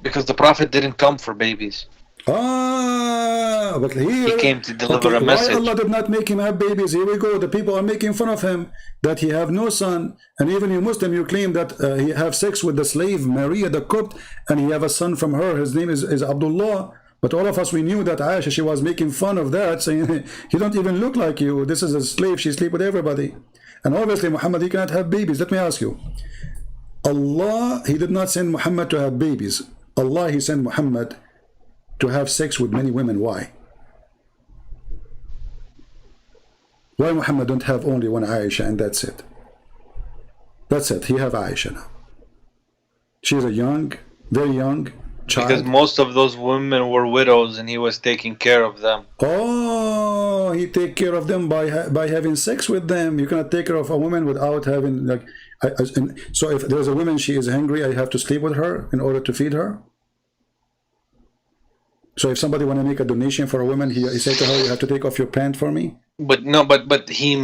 Because the Prophet didn't come for babies. But He came to deliver a why message. Allah did not make him have babies? Here we go. The people are making fun of him that he have no son, and even you Muslim, you claim that he have sex with the slave Maria the Copt, and he have a son from her. His name is Abdullah. But all of us, we knew that Aisha, she was making fun of that, saying he don't even look like you. This is a slave. She sleep with everybody, and obviously Muhammad, he cannot have babies. Let me ask you, Allah, he did not send Muhammad to have babies. Allah, he sent Muhammad to have sex with many women. Why? Why Muhammad don't have only one Aisha and that's it? That's it. He have Aisha now. She's a young, very young child. Because most of those women were widows and he was taking care of them. Oh, he take care of them by having sex with them. You cannot take care of a woman without having like. So if there's a woman, she is hungry, I have to sleep with her in order to feed her. So if somebody want to make a donation for a woman, he say to her, you have to take off your pant for me. But no, but he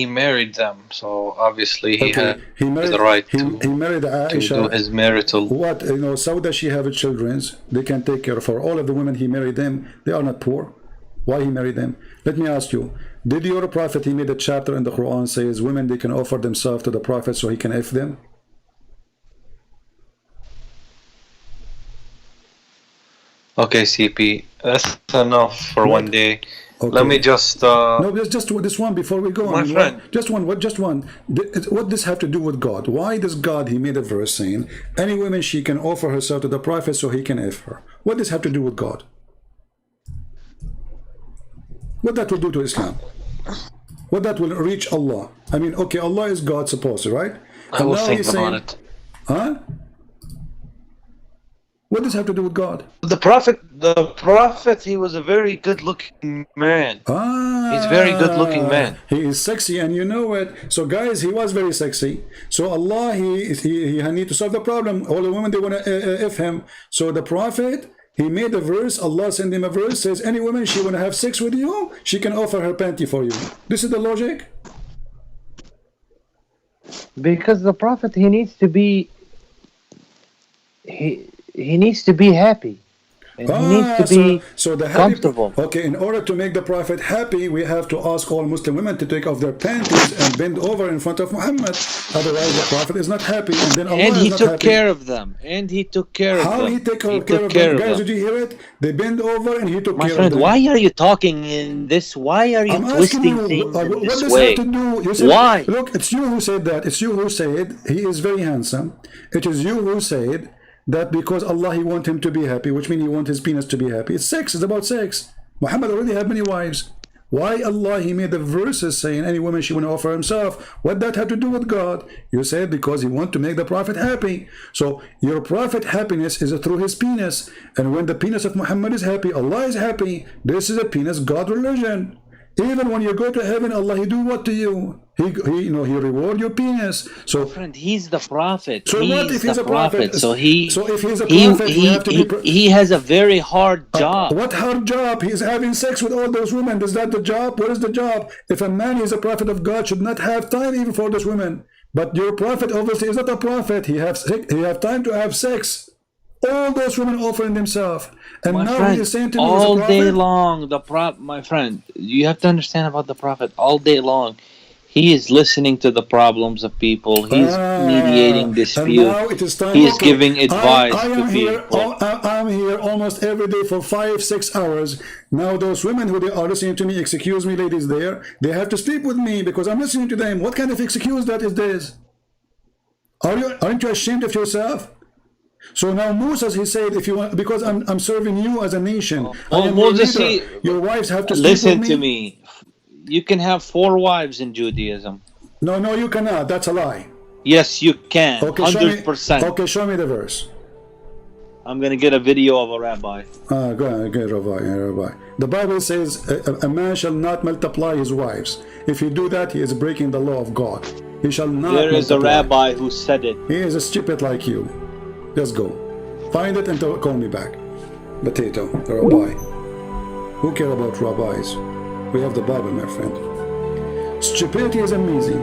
married them, so obviously he had the right he married Aisha, to do his marital. What, you know, Sauda, she have children, they can take care of her. All of the women he married them, they are not poor. Why he married them? Let me ask you, did your Prophet, he made a chapter in the Quran says women, they can offer themselves to the Prophet so he can F them? Okay, CP, that's enough for What? one day. Okay. Let me just no, just this one before we go. My friend. Just one. What does have to do with God? Why does God, he made a verse saying any woman, she can offer herself to the Prophet so he can F her? What does have to do with God? What that will do to Islam? What that will reach Allah? I mean, okay, Allah is God supposed to, right? I will think about it. Huh? What does have to do with God? The prophet, he was a very good-looking man. He's a very good-looking man. He is sexy, and you know it. So, guys, he was very sexy. So, Allah, he need to solve the problem. All the women, they want to F him. So, the Prophet, he made a verse. Allah sent him a verse. Says, any woman, she want to have sex with you, she can offer her panty for you. This is the logic. Because the Prophet, he needs to be... He needs to be happy. And he needs to be comfortable. Okay, in order to make the Prophet happy, we have to ask all Muslim women to take off their panties and bend over in front of Muhammad. Otherwise, the Prophet is not happy, and then Allah And he is not took happy. care of them. And he took care of them. How he take care of them? Guys, did you hear it? They bend over and he took care of them. Why are you talking in this? Why are you I'm twisting asking you, things in what this does way? have to do? You said, Why? Look, it's you who said that. It's you who said he is very handsome. It is you who said that because Allah, he want him to be happy, which means he want his penis to be happy. It's sex. It's about sex. Muhammad already had many wives. Why Allah, he made the verses saying any woman, she want to offer himself? What that have to do with God? You said because he want to make the Prophet happy. So your Prophet happiness is through his penis. And when the penis of Muhammad is happy, Allah is happy. This is a penis God religion. Even when you go to heaven, Allah, he do what to you? He reward your penis. So, Friend, he's the prophet. So what if he's a prophet? So if he's a prophet, he has a very hard job. What hard job? He's having sex with all those women. Is that the job? What is the job? If a man is a prophet of God, should not have time even for those women. But your prophet obviously is not a prophet. He have time to have sex. All those women offering themselves, and my now friend, he is saying to me, all day long, my friend, you have to understand about the prophet. All day long, he is listening to the problems of people. He is mediating disputes. He is giving advice to people. I'm here almost every day for 5-6 hours. Now those women who they are listening to me, excuse me, ladies, there, they have to sleep with me because I'm listening to them. What kind of excuse that is this? Aren't you ashamed of yourself? So now Moses, he said, if you want, because I'm serving you as a nation. Moses, your wives have to sleep with me. Listen to me. You can have 4 wives in Judaism. No, you cannot. That's a lie. Yes, you can. Okay, 100%. Okay, show me the verse. I'm going to get a video of a rabbi. Go ahead, rabbi. The Bible says a man shall not multiply his wives. If he do that, he is breaking the law of God. He shall not There is multiply. a rabbi who said it. He is a stupid like you. Just go. Find it and call me back. Potato, the rabbi. Who care about rabbis? We have the Bible, my friend. Stupidity is amazing.